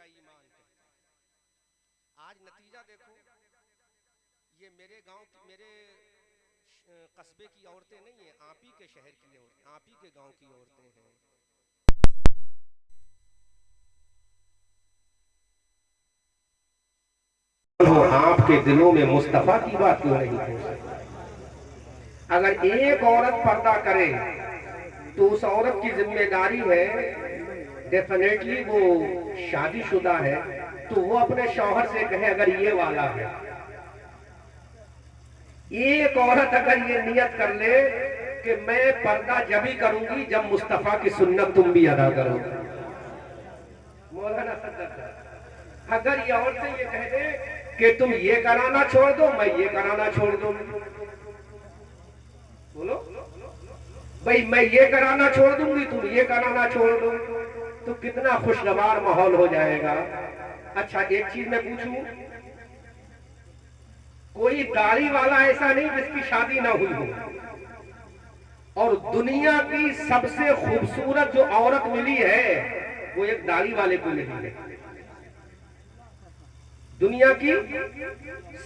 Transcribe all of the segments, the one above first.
ایمان کہتا ہے۔ آج نتیجہ دیکھو، یہ میرے گاؤں کی، میرے قصبے کی عورتیں نہیں ہیں، آپ ہی کے شہر کی عورتیں، آپ ہی کے گاؤں کی عورتیں ہیں۔ وہ آپ کے دلوں میں مصطفیٰ کی بات کیوں نہیں ہو سکتی؟ اگر ایک عورت پردہ کرے تو اس عورت کی ذمہ داری ہے، ڈیفینیٹلی وہ شادی شدہ ہے، تو وہ اپنے شوہر سے کہے اگر یہ والا ہے۔ ایک عورت اگر یہ نیت کر لے کہ میں پردہ جب ہی کروں گی جب مصطفیٰ کی سنت تم بھی ادا کرو، مولانا صدر، اگر یہ عورت سے یہ کہہ دے کہ تم یہ کرانا چھوڑ دو میں یہ کرانا چھوڑ دوں، بولو بھئی میں یہ کرانا چھوڑ دوں گی تم یہ کرانا چھوڑ دو، تو کتنا خوشگوار ماحول ہو جائے گا۔ اچھا ایک چیز میں پوچھوں، کوئی داڑھی والا ایسا نہیں جس کی شادی نہ ہوئی ہو، اور دنیا کی سب سے خوبصورت جو عورت ملی ہے وہ ایک داڑھی والے کو ملی ہے۔ دنیا کی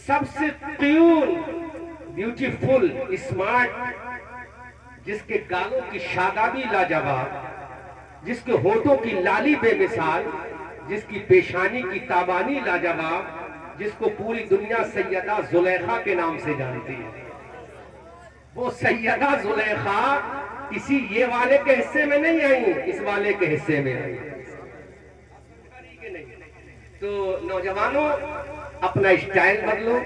سب سے قیون، بیوٹیفل، اسمارٹ، جس کے گالوں کی شادابی لاجواب، جس کے ہونٹوں کی لالی بے مثال، جس کی پیشانی کی تابانی لاجواب، جس کو پوری دنیا سیدہ زلیخا کے نام سے جانتی ہے، وہ سیدہ زلیخا کسی یہ والے کے حصے میں نہیں آئی، اس والے کے حصے میں آئی۔ تو نوجوانوں اپنا اسٹائل بدلو،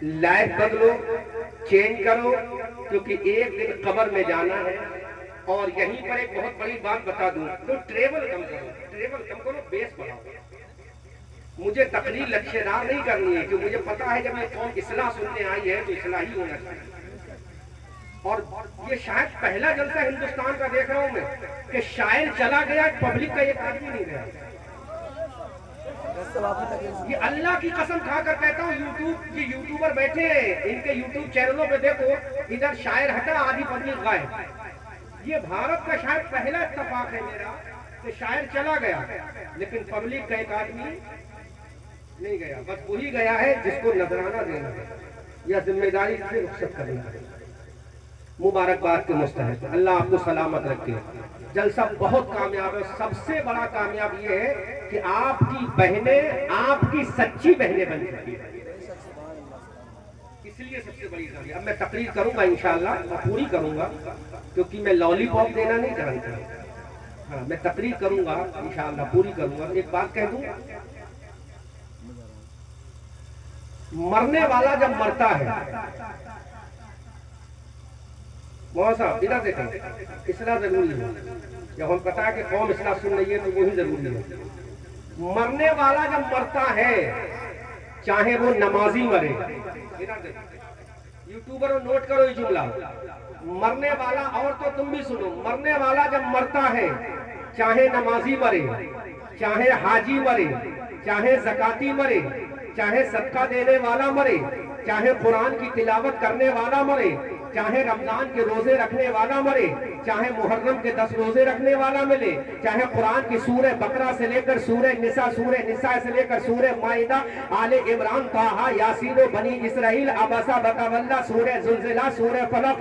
لائف بدلو، چینج کرو، کیونکہ ایک دن قبر میں جانا ہے۔ اور یہیں پر ایک بہت بڑی بات بتا دوں، تو ٹریول کم کرو، بیس بڑھاؤ۔ مجھے تقریر لچھےدار نہیں کرنی ہے، کیونکہ مجھے پتا ہے جب یہ قوم اصلاح سننے آئی ہے تو اصلاح ہی ہونا چاہیے۔ اور یہ شاید پہلا جلسہ ہندوستان کا دیکھ رہا ہوں میں کہ شاعر چلا گیا، پبلک کا ایک آدمی نہیں گیا۔ یہ اللہ کی قسم کھا کر کہتا ہوں، یہ یوٹیوبر بیٹھے ہیں، ان کے یوٹیوب چینلوں پہ دیکھو، ادھر شاعر ہٹا آدھی پبلک غائب۔ یہ بھارت کا شاید پہلا اتفاق ہے میرا کہ شاعر چلا گیا لیکن پبلک کا ایک آدمی نہیں گیا، بس وہی گیا ہے جس کو نذرانہ دینا ہے یا ذمہ داری سے رخصت کرنا ہے۔ مبارکباد کے مستحق، اللہ آپ کو سلامت رکھے۔ جلسہ بہت کامیاب ہے، سب سے بڑا کامیاب یہ ہے کہ آپ کی بہنیں آپ کی سچی بہنیں بن چکی ہیں، اس لیے سب سے بڑی کامیاب۔ اب میں تقریر کروں گا انشاءاللہ، میں پوری کروں گا کیونکہ میں لالی پاپ دینا نہیں جانتا، ہاں میں تقریر کروں گا انشاءاللہ، پوری کروں گا۔ ایک بات کہہ دوں، مرنے والا جب مرتا ہے، مولانا صاحب ادھر دیکھیں، اصلاح ضروری ہے، جب ہم پتا ہے کہ قوم اصلاح سن رہی ہے تو وہی ضروری ہے۔ مرنے والا جب مرتا ہے، چاہے وہ نمازی مرے، یوٹیوبروں نوٹ کرو یہ جملہ، مرنے والا، اور تو تم بھی سنو، مرنے والا جب مرتا ہے، چاہے نمازی مرے، چاہے حاجی مرے، چاہے زکاتی مرے، چاہے صدقہ دینے والا مرے، چاہے قرآن کی تلاوت کرنے والا مرے، چاہے رمضان کے روزے رکھنے والا مرے، چاہے محرم کے 10 روزے رکھنے والا ملے، چاہے قرآن کی سورہ بقرہ سے لے کر سورہ نساء سے لے کر سورہ مائدہ، آل عمران، طٰہٰ، یاسین و بنی اسرائیل، عبسہ وتولیٰ، سورہ زلزلہ، سورہ فلق،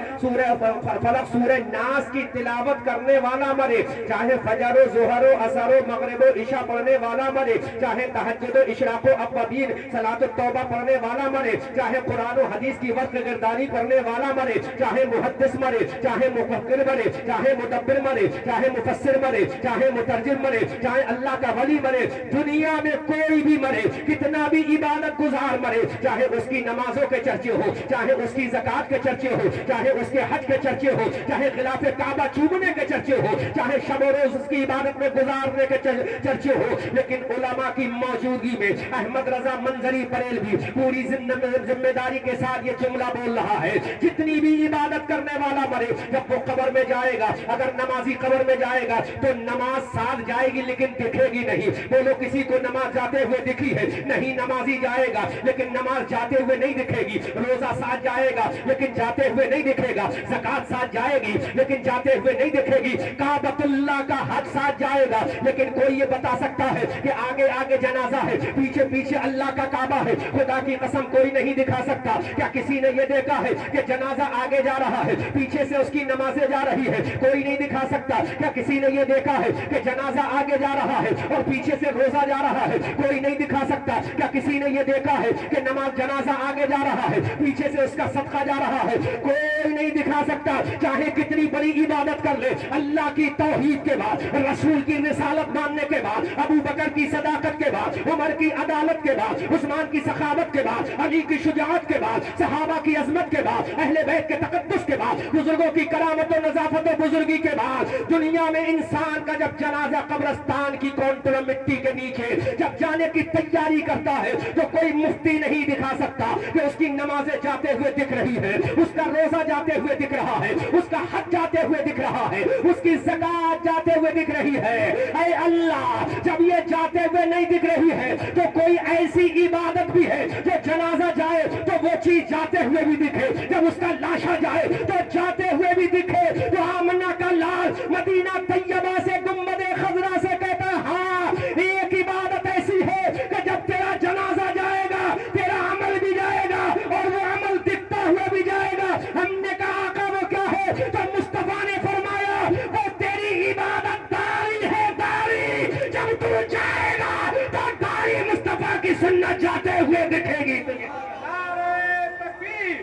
سورہ ناس کی تلاوت کرنے والا مرے، چاہے فجر و ظہر و عصر و مغرب و عشاء پڑھنے والا مرے، چاہے تہجد و اشراق و اوابین صلاۃ التوبہ پڑھنے والا مرے، چاہے قرآن و حدیث کی وقت گردانی کرنے والا مرے، چاہے محدث مرے، چاہے مفکر مرے، چاہے مدبر مرے، چاہے مفسر مرے، چاہے مترجم مرے، چاہے اللہ کا ولی مرے، دنیا میں کوئی بھی مرے، کتنا بھی عبادت گزار مرے، چاہے اس کی نمازوں کے چرچے ہو، چاہے اس کی زکوٰۃ کے چرچے ہو، چاہے اس کے حج کے چرچے ہو، چاہے غلاف کعبہ چومنے کے چرچے ہو، چاہے شب و روز اس کی عبادت میں گزارنے کے چرچے ہو، لیکن علماء کی موجودگی میں احمد رضا منظری بریلوی پوری ذمہ داری کے ساتھ یہ جملہ بول رہا ہے، جتنی بھی عبادت کرنے والا مرے، جب وہ قبر میں جائے جائے گا. اگر نمازی قبر میں جائے گا تو نماز ساتھ جائے گی لیکن دکھے گی نہیں. بولو کسی کو نماز جاتے ہوئے دکھی ہے؟ نہیں. نمازی جائے گا لیکن نماز جاتے ہوئے نہیں دکھے گی. روزہ ساتھ جائے گا لیکن جاتے ہوئے نہیں دکھے گا. زکات ساتھ جائے گی لیکن جاتے ہوئے نہیں دکھے گی. کعبۃ اللہ کا حج ساتھ جائے گا لیکن کوئی یہ بتا سکتا ہے کہ آگے آگے جنازہ ہے, پیچھے پیچھے اللہ کا کعبہ ہے؟ خدا کی قسم کوئی نہیں دکھا سکتا. کیا کسی نے یہ دیکھا ہے کہ جنازہ آگے جا رہا ہے, پیچھے سے اس کی نمازیں جا رہی ہے؟ کوئی نہیں دکھا سکتا. کیا کسی نے یہ دیکھا ہے کہ جنازہ آگے جا رہا ہے اور پیچھے سے روزہ جا رہا ہے؟ کوئی نہیں دکھا سکتا. کیا کسی نے یہ دیکھا ہے کہ نماز جنازہ آگے جا رہا ہے, پیچھے سے اس کا صدقہ جا رہا ہے؟ کوئی نہیں دکھا سکتا. چاہے کتنی بڑی عبادت کر لے, اللہ کی توحید کے بعد, رسول کی رسالت ماننے کے بعد, ابو بکر کی صداقت کے بعد, عمر کی عدالت کے بعد, عثمان کی سخاوت کے بعد, علی کی شجاعت کے بعد, صحابہ کی عظمت کے بعد, اہل بیت کے تقدس کے بعد, بزرگوں کی کرامت و نظافت و بزرگی کے بعد, دنیا میں انسان کا جب جنازہ قبرستان کی کونٹر مٹی کے نیچے جب جانے کی تیاری کرتا ہے تو کوئی مفتی نہیں دکھا سکتا کہ اس کی نمازیں جاتے ہوئے دکھ رہی ہے, اس کا روزہ جاتے ہوئے دکھ رہا ہے, اس کا حج جاتے ہوئے دکھ رہا ہے, اس کی زکات جاتے ہوئے دکھ رہی ہے. اے اللہ, جب یہ جاتے ہوئے نہیں دکھ رہی ہے تو کوئی ایسی عبادت بھی ہے جو جنازہ جائے تو وہ چیز جاتے ہوئے بھی دکھے, جب اس کا لاشا جائے تو جاتے ہوئے بھی دکھے. تو آمنہ کا لال مدینہ طیبہ سے گنبد خضرا سے کہتا ہے ہاں ایک عبادت ایسی ہے کہ جب تیرا جنازہ جائے گا تیرا عمل بھی جائے گا اور وہ عمل دکھتا ہوا بھی جائے گا. ہم نے کہا آقا وہ کیا ہے؟ تو مصطفیٰ نے فرمایا وہ تیری عبادت داڑھی ہے. داڑھی جب تو جائے گا تو داڑھی مصطفیٰ کی سنت جاتے ہوئے دکھے گی. نعرہ تکبیر,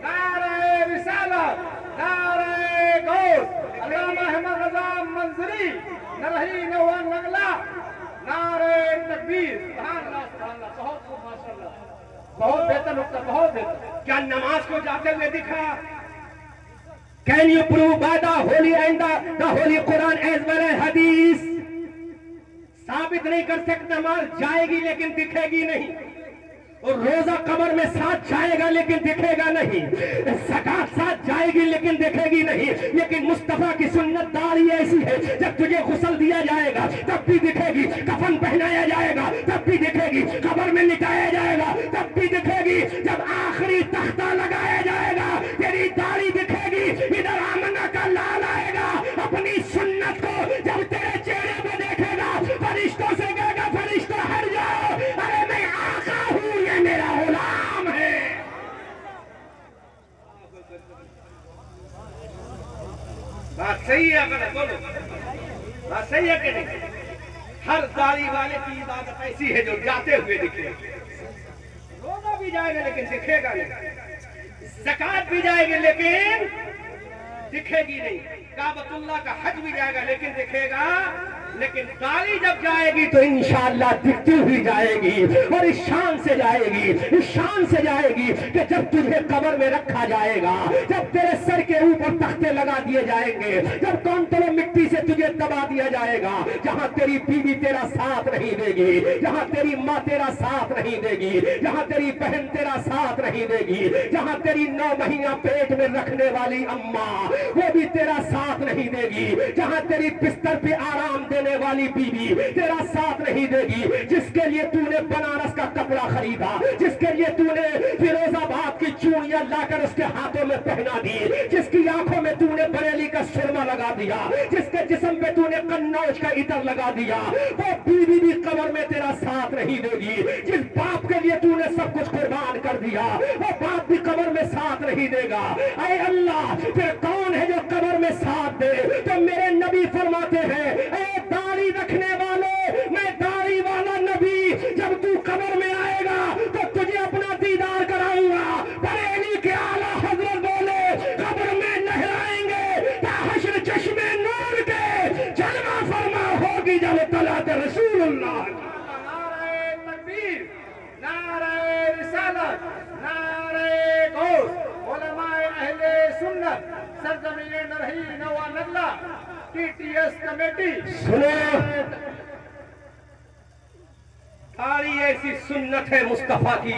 نعرہ رسالت, نعرہ غوث, علامہ احمد رضا منظری, نرہی نوا نگلا, نعرہ تکبیر. سبحان اللہ, سبحان اللہ, بہت خوب, ماشاءاللہ, بہت بہتر نقطہ, بہت بہتر. کیا نماز کو جاتے ہوئے دکھا؟ Can you prove by the holy and the holy Quran as well as hadith? ثابت نہیں کر سکتا. نماز جائے گی لیکن دکھے گی نہیں, اور روزہ قبر میں ساتھ جائے گا لیکن دکھے گا نہیں, زکات ساتھ جائے گی لیکن دکھے گی نہیں. لیکن مصطفیٰ کی سنت داڑھی ایسی ہے جب تجھے غسل دیا جائے گا تب بھی دکھے گی, کفن پہنایا جائے گا تب بھی دکھے گی, قبر میں لٹایا جائے گا تب بھی دکھے گی, جب آخری تختہ لگایا جائے گا تیری داڑھی دکھے گی. ادھر آمنہ کا لال آئے گا اپنی سنت کو جب تیرے چہرے پہ دیکھے گا فرشتوں سے کہے گا فرشتوں ہٹ جاؤ, ارے میں آقا ہوں, یہ میرا غلام ہے. بات صحیح ہے, غلط بولو, بات صحیح ہے کہ نہیں؟ ہر داڑھی والے کی عبادت ایسی ہے جو جاتے ہوئے دکھے. روزہ بھی جائے گا لیکن دکھے گا نہیں, زکات بھی جائے گی لیکن دکھے گی نہیں, کعبۃ اللہ کا حج بھی جائے گا لیکن دکھے گا, لیکن داڑھی جب جائے گی تو انشاءاللہ دکھتی ہوئی جائے گی, اور اس شان سے جائے گی, اس شان سے جائے گی کہ جب تجھے قبر میں رکھا جائے گا, جب تیرے سر کے اوپر تختے لگا دیے جائیں گے, جب کونٹلوں مٹی سے تجھے دبا دیا جائے گا, جہاں تیری بیوی تیرا ساتھ نہیں دے گی, جہاں تیری ماں تیرا ساتھ نہیں دے گی, جہاں تیری بہن تیرا ساتھ نہیں دے گی, جہاں تیری 9 مہینہ پیٹ میں رکھنے والی اماں وہ بھی تیرا ساتھ نہیں دے گی, جہاں تیری بستر پہ آرام دینے والی بیوی تیرا ساتھ نہیں دے گی, جس کے لیے تو نے بنارس کا کپڑا خریدا, جس کے لیے تو نے فیروز آباد کی چوڑیاں لا کر اس کے ہاتھوں میں پہنا دی, جس کی آنکھوں میں تو نے بریلی کا سرما لگا دیا, جس کے جسم پہ تو نے قنوج کا عطر لگا دیا, وہ بیوی بھی قبر میں تیرا ساتھ نہیں دے گی. جس باپ کے لیے تو نے سب کچھ قربان کر دیا وہ باپ بھی قبر میں ساتھ نہیں دے گا. اے اللہ, پھر کون ہے جو قبر میں ساتھ دے؟ تو میرے نبی فرماتے ہیں اے داڑھی رکھنے والے, میں داڑھی والا نبی, جب تو قبر میں آئے گا تو تجھے اپنا دیدار کراؤں گا. بریلی کے اعلیٰ حضرت بولے قبر میں نہرائیں گے تا حشر چشمے نور کے جلوہ فرما ہوگی جب طلعت رسول اللہ. نعرہ تکبیر, نعرہ رسالت, نعرہ غوث, علماء اہل سنت, سرزمین نرہی نوا نگلا, TTS کمیٹی. سنو, داڑھی ایسی سنت ہے مصطفیٰ کی,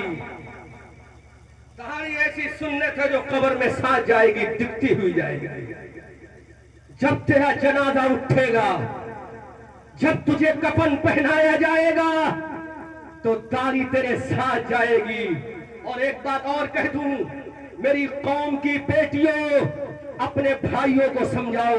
داڑھی ایسی سنت ہے جو قبر میں ساتھ جائے گی, دکھتی ہوئی جائے گی. जब तेरा जनाजा उठेगा, जब तुझे कफन पहनाया जाएगा, तो दाढ़ी तेरे साथ जाएगी। और एक बात और कह दूं, मेरी कौम की बेटियों, अपने भाइयों को समझाओ,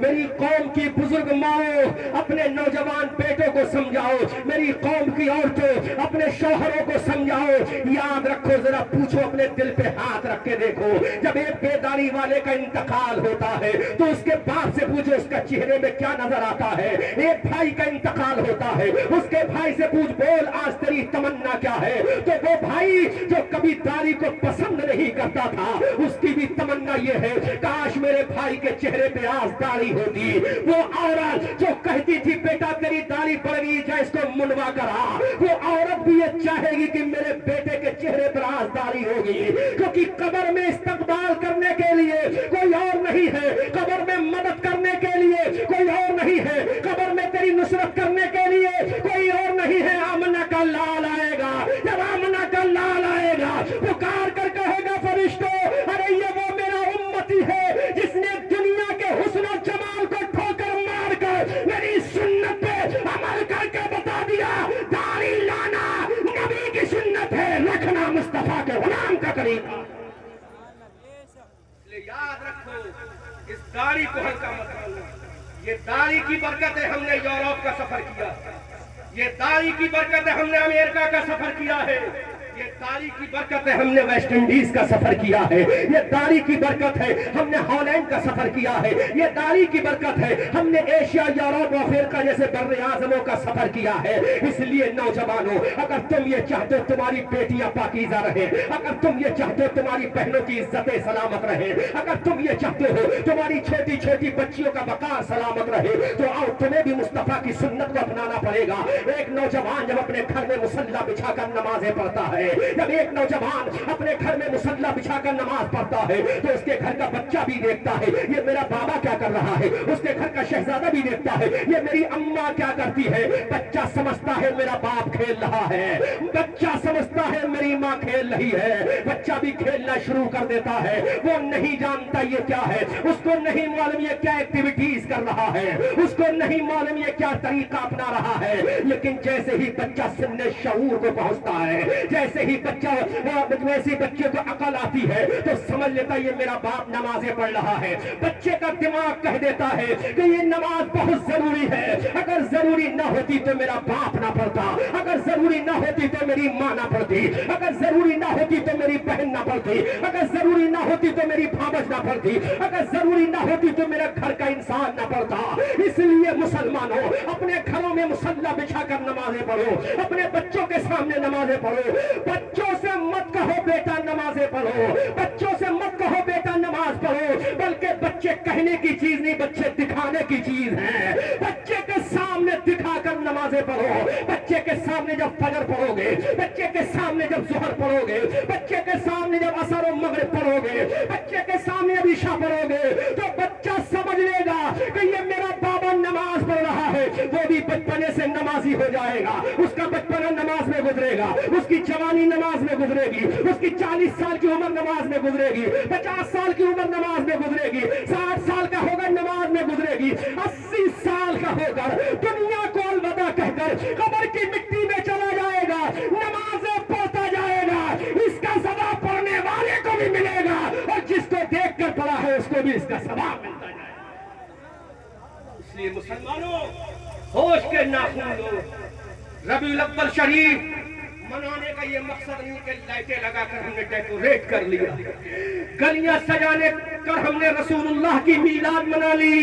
मेरी कौम की बुजुर्ग माओ, अपने नौजवान बेटों को समझाओ, मेरी कौम की औरतों, अपने शौहरों को समझाओ। याद रखो, जरा पूछो, अपने दिल पे हाथ रख के देखो, जब एक बेदारी वाले का इंतकाल होता है तो उसके बाप से पूछो उसका चेहरे में क्या नजर आता है। एक भाई का इंतकाल होता है, उसके भाई से पूछ, बोल आज तेरी तमन्ना क्या है। तो वो भाई जो कभी दाढ़ी को पसंद नहीं करता था, उसकी भी तमन्ना ये है, काश मेरे भाई के चेहरे पे आज दाढ़ी होती। वो औरत जो कहती थी बेटा तेरी दाढ़ी बढ़ गई, जा इसको मुंडवा करा, वो औरत भी ये चाहेगी कि मेरे बेटे के चेहरे पर आज दाढ़ी होगी। क्योंकि कब्र में इस्तकबाल करने के लिए कोई और नहीं है, कब्र में मदद करने के लिए कोई और नहीं है, कब्र में तेरी नुसरत करने के लिए कोई और नहीं है। आमना का लाल आएगा, जब आमना का लाल आएगा, पुकार कर कहेगा फरिश्तों, अरे ये वो मेरा उम्मती है जिसने दुनिया के हुस्न और जमाल को ठोकर मार कर मेरी सुन्नत पे अमल करके बता दिया, दाढ़ी लाना नबी की सुन्नत है, रखना मुस्तफा के गुलाम का तरीका। इसलिए याद रखो, इस दाढ़ी को हल्का मत करना। ये दाढ़ी की बरकत है हमने यूरोप का सफर किया, ये दाढ़ी की बरकत है हमने अमेरिका का सफर किया है, ये दाढ़ी की बरकत है हमने वेस्ट इंडीज का सफर किया है, ये दाढ़ी की बरकत है हमने हॉलैंड का सफर किया है, ये दाढ़ी की बरकत है हमने एशिया, यूरोप, अफ्रीका जैसे बर्रे आज़मों का सफर किया है। इसलिए नौजवानों, अगर तुम ये चाहते हो तुम्हारी बेटियां पाकीज़ा रहे, अगर तुम ये चाहते हो तुम्हारी बहनों की इज्जतें सलामत रहे, अगर तुम ये चाहते हो तुम्हारी छोटी छोटी बच्चियों का वक़ार सलामत रहे, तो आओ तुम्हें भी मुस्तफा की सुन्नत को अपनाना पड़ेगा। एक नौजवान जब अपने घर में मुसल्ला बिछाकर नमाजें पढ़ता है, जब एक नौजवान अपने घर में मुसल्ला बिछाकर नमाज पढ़ता है, तो उसके घर का बच्चा भी देखता है ये मेरा बाबा क्या कर रहा है, उसके घर का शहजादा भी देखता है ये मेरी अम्मा क्या करती है। बच्चा समझता है मेरा बाप खेल रहा है, बच्चा समझता है मेरी माँ खेल रही है, बच्चा भी खेलना शुरू कर देता है। वो नहीं जानता ये क्या है, उसको नहीं मालूम ये क्या एक्टिविटीज कर रहा है, उसको नहीं मालूम ये क्या तरीका अपना रहा है। लेकिन जैसे ही बच्चा सिन्ने शऊर को पहुंचता है, जैसे ही बच्चा वैसे बच्चे को अकल आती है, तो समझ लेता ये मेरा बाप नमाजें पढ़ रहा है। बच्चे का दिमाग कह देता है कि ये नमाज बहुत जरूरी है, अगर जरूरी ना होती तो मेरा बाप ना पढ़ता, अगर जरूरी ना होती तो मेरी माँ ना पढ़ती, अगर जरूरी ना होती तो मेरी बहन ना पढ़ती, अगर जरूरी ना होती तो मेरी भावज ना पढ़ती, अगर जरूरी ना होती तो मेरा घर का इंसान ना पढ़ता। इसलिए मुसलमानों, अपने घरों में मुसल्ला बिछाकर नमाजें पढ़ो, अपने बच्चों के सामने नमाजें पढ़ो। बच्चों से मत कहो बेटा नमाजें पढ़ो, बच्चों से मत कहो बेटा नमाज पढ़ो, बल्कि बच्चे कहने की चीज नहीं, बच्चे दिखाने की चीज है। बच्चे के सामने दिखाकर नमाजें पढ़ो, बच्चे के सामने जब फजर पढ़ोगे, बच्चे के सामने जब ज़ोहर पढ़ोगे, बच्चे के सामने जब असर और मगरिब पढ़ोगे, बच्चे के सामने जब इशा पढ़ोगे, तो बच्चा समझ लेगा कि ये मेरा बाबा नमाज पढ़ रहा है। वो भी बचपने से नमाजी हो जाएगा, उसका बचपना नमाज में गुजरेगा, उसकी जवानी नमाज में गुजरेगी, उसकी 40 साल की उम्र नमाज में गुजरेगी, 50 साल की उम्र नमाज में गुजरेगी, 60 साल का होगा नमाज में गुजरेगी, 80 साल का होकर दुनिया को अलविदा कहकर कब्र की मिट्टी में चला जाएगा, नमाजें पढ़ता जाएगा। इसका सवाब पढ़ने वाले को भी मिलेगा और जिसको देख कर पढ़ा है उसको भी इसका सवाब मिलता जाएगा। इसलिए मुसलमानों, होश के नाखून लो। रबीउल अव्वल शरीफ मनाने का ये मकसद नहीं कि लाइटें लगाकर हमने डेकोरेट कर लिया, गलियां सजाने कर हमने रसूलुल्लाह की मीलाद मना ली।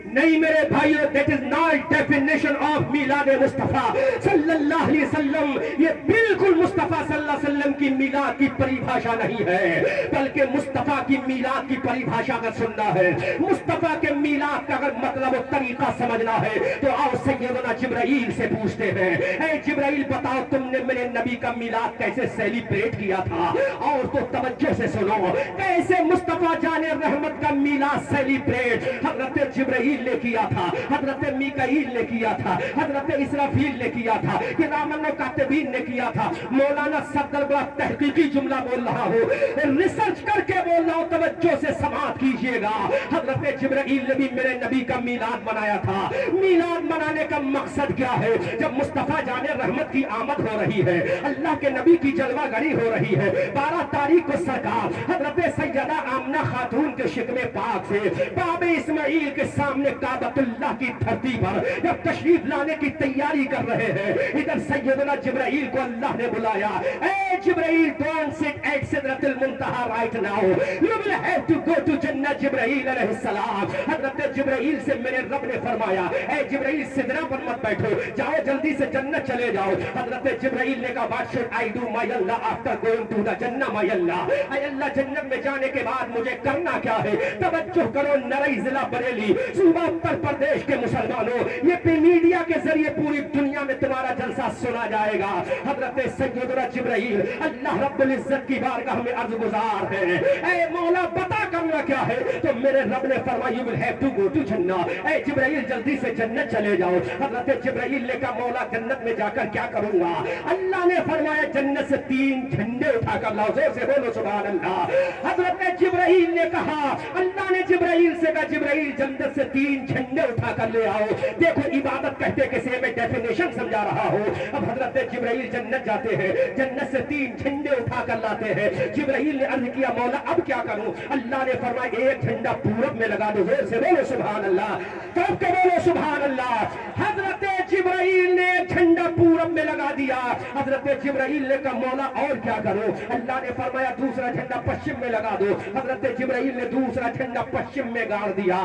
नहीं मेरे भाइयों, that is not definition of मीलाद मुस्तफा सल्लल्लाहु अलैहि वसल्लम। ये बिल्कुल मुस्तफा सल्लल्लाहु अलैहि वसल्लम की मीलाद की परिभाषा नहीं है, बल्कि मुस्तफा की मीलाद की परिभाषा का सुनना है, मुस्तफा के मीलाद का अगर मतलब और तरीका समझना है तो आओ सैयदना जिब्राइल से पूछते हैं, ऐ जिब्राइल बताओ तुमने मेरे नबी का मीलाद कैसे सेलिब्रेट किया था। और तो तवज्जो से सुनो, कैसे मुस्तफा जाने रहमत का मीलाद सेलिब्रेट। हजरत जिब्राइल نے کیا تھا, حضرت میکائیل نے کیا تھا, حضرت اسرافیل نے کیا تھا, کرام کاتبین نے کیا تھا. مولانا صدر بڑا تحقیقی جملہ بول رہا ہوں, ریسرچ کر کے بول رہا ہوں, توجہ سے سماعت کیجئے گا. حضرت جبرائیل نے بھی میرے نبی کا میلاد منایا تھا. میلاد منانے کا مقصد کیا ہے؟ جب مصطفیٰ جان رحمت کی آمد ہو رہی ہے, اللہ کے نبی کی جلوہ گری ہو رہی ہے, 12 تاریخ کو سرکار حضرت سیدہ آمنہ خاتون کے شکم پاک سے باب اسماعیل کے سامنے کعبۃ اللہ کی دھرتی پر جب تشریف لانے کی تیاری کر رہے ہیں, ادھر سیدنا جبرائیل کو اللہ نے بلایا. اے جبرائیل, ڈونٹ سٹ ایٹ سدرۃ المنتہا right now, you will have to go to جنہ. جبرائیل علیہ السلام, حضرت جبرائیل سے میرے رب نے فرمایا, اے جبرائیل سدرہ پر مت بیٹھو, جاؤ جلدی سے جنت چلے جاؤ. حضرت جبرائیل نے کہا, what should I do my Allah after going to the جنہ my Allah, اے اللہ جنت میں جانے کے بعد مجھے کرنا کیا ہے؟ توجہ کرو نرئی ضلع بریلی صوبہ اتر پردیش کے مسلمانوں, یہ پی میڈیا کے ذریعے پوری دنیا میں تمہارا جلسہ سنا جائے گا. حضرت سیدنا جبرائیل اللہ رب العزت کی بارگاہ میں عرض گزار ہے, اے مولا بتا کرنا کیا ہے؟ تو میرے رب نے فرمایا, you will have to go to جنہ. اے جبرائیل جلدی سے جنت چلے جاؤ. حضرت جبرائیل نے کہا, مولا جنت میں جا کر کیا کروں گا؟ اللہ نے فرمایا, جنت سے 3 جھنڈے اٹھا کر لاؤ. زور سے بولو سبحان اللہ. حضرت جبرائیل نے کہا, اللہ نے جبرائیل سے کہا, جبرائیل جنت سے 3 جھنڈے اٹھا کر لے آؤ. دیکھو عبادت کہتے کسے, میں ڈیفینیشن سمجھا رہا ہوں. اب حضرت جبرائیل جنت جاتے ہیں, جنت سے 3 جھنڈے اٹھا کر لاتے ہیں. جبرائیل نے عرض کیا, مولا اب کیا کروں؟ اللہ نے فرمایا, ایک جھنڈا پورب میں لگا دو. زور سے بولو سبحان اللہ, کب کے بولو سبحان اللہ. حضرت جبرائیل نے ایک جھنڈا پورب میں لگا دیا. حضرت جبرائیل نے کہا, مولا اور کیا کروں؟ اللہ نے فرمایا, دوسرا جھنڈا پشچم میں لگا دو. حضرت جبرائیل نے دوسرا جھنڈا پشچم میں گاڑ دیا.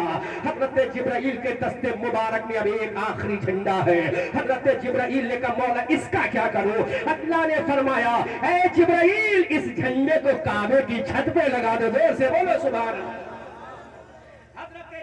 حضرت جبرائیل کے دست مبارک میں اب ایک آخری جھنڈا ہے. حضرت جبرائیل نے کہا, مولا اس کا کیا کروں؟ اللہ نے فرمایا, اے جبرائیل اس جھنڈے کو کعبے کی چھت پہ لگا دو. زور سے بولو سبحان اللہ.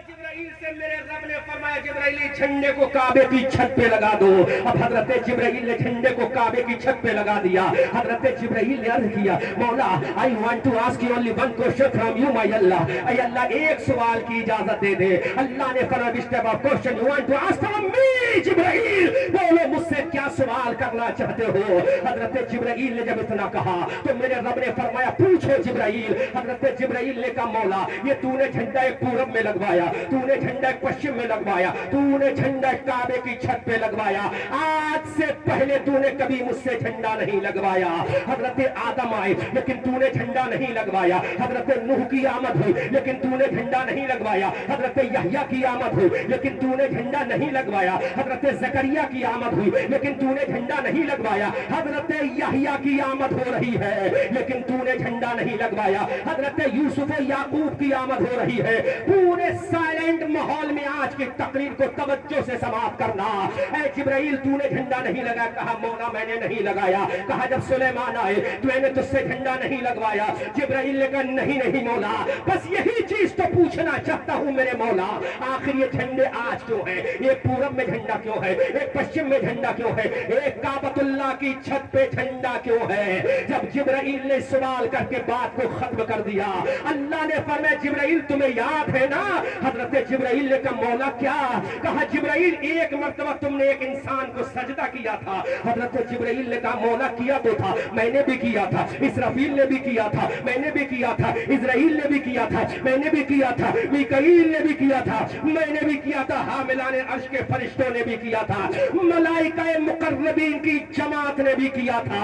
جبرائیل سے میرے رب نے فرمایا, جبرائیل جھنڈے کو کعبے کی چھت پہ لگا دو. اب حضرت جبرائیل نے جھنڈے کو کعبے کی چھت پہ لگا دیا. حضرت جبرائیل نے عرض کیا, مولا I want to ask you only one question from you my Allah. اے اللہ ایک سوال کی اجازت دے دے. اللہ نے فرمایا, which type of question you want to ask from me جبرائیل, بولو مجھ سے کیا سوال کرنا چاہتے ہو. حضرت جبرائیل نے جب اتنا کہا تو میرے رب نے فرمایا, پوچھو جبرائیل. حضرت جبرائیل نے کہا, مولا یہ تو نے جھنڈا ایک پورب میں لگوایا, تو نے جھنڈا پشچم میں لگوایا, تو نے جھنڈا کعبے کی چھت پہ لگوایا, آج سے پہلے تو نے کبھی مجھ سے جھنڈا نہیں لگوایا. حضرت آدم آئے لیکن تو نے جھنڈا نہیں لگوایا. حضرت نوح کی آمد ہوئی لیکن تو نے جھنڈا نہیں لگوایا. حضرت یحییٰ کی آمد ہوئی لیکن تو نے جھنڈا نہیں لگوایا. حضرت زکریا کی آمد ہوئی لیکن تو نے جھنڈا نہیں لگوایا. حضرت یحییٰ کی آمد ہو رہی ہے لیکن تو نے جھنڈا نہیں لگوایا. حضرت یوسف و یعقوب کی آمد ہو رہی ہے. پورے سائلنٹ ماحول میں آج کی تقریر کو توجہ سے سماعت کرنا. اے جبرائیل تو نے جھنڈا نہیں لگایا. کہا, مولا میں نے نہیں لگایا. کہا, جب سلیمان آئے تو میں نے تجھ سے جھنڈا نہیں لگوایا. جبرائیل نے کہا, نہیں مولا, بس یہی چیز تو پوچھنا چاہتا ہوں میرے مولا, آخر یہ جھنڈے آج کیوں ہیں؟ ایک پورب میں جھنڈا کیوں ہے, ایک پشچم میں جھنڈا کیوں ہے, ایک کعبۃ اللہ کی چھت پہ جھنڈا کیوں ہے؟ جب جبرائیل نے سوال کر کے بات کو ختم کر دیا, اللہ نے فرمایا, جبرائیل تمہیں یاد ہے نا؟ حضرت جبرائیل نے کہا, مولا کیا؟ کہا, جبرائیل ایک مرتبہ تم نے ایک انسان کو سجدہ کیا تھا. حضرت جبرائیل نے کہا, مولا کیا تو تھا, میں نے بھی کیا تھا, اسرافیل نے بھی کیا تھا, میں نے بھی کیا تھا, اسرائیل نے بھی کیا تھا, میں نے بھی کیا تھا, میکائیل نے بھی کیا تھا, میں نے بھی کیا تھا, حاملان عرش کے فرشتوں نے بھی کیا تھا, ملائکہ مقربین کی جماعت نے بھی کیا تھا.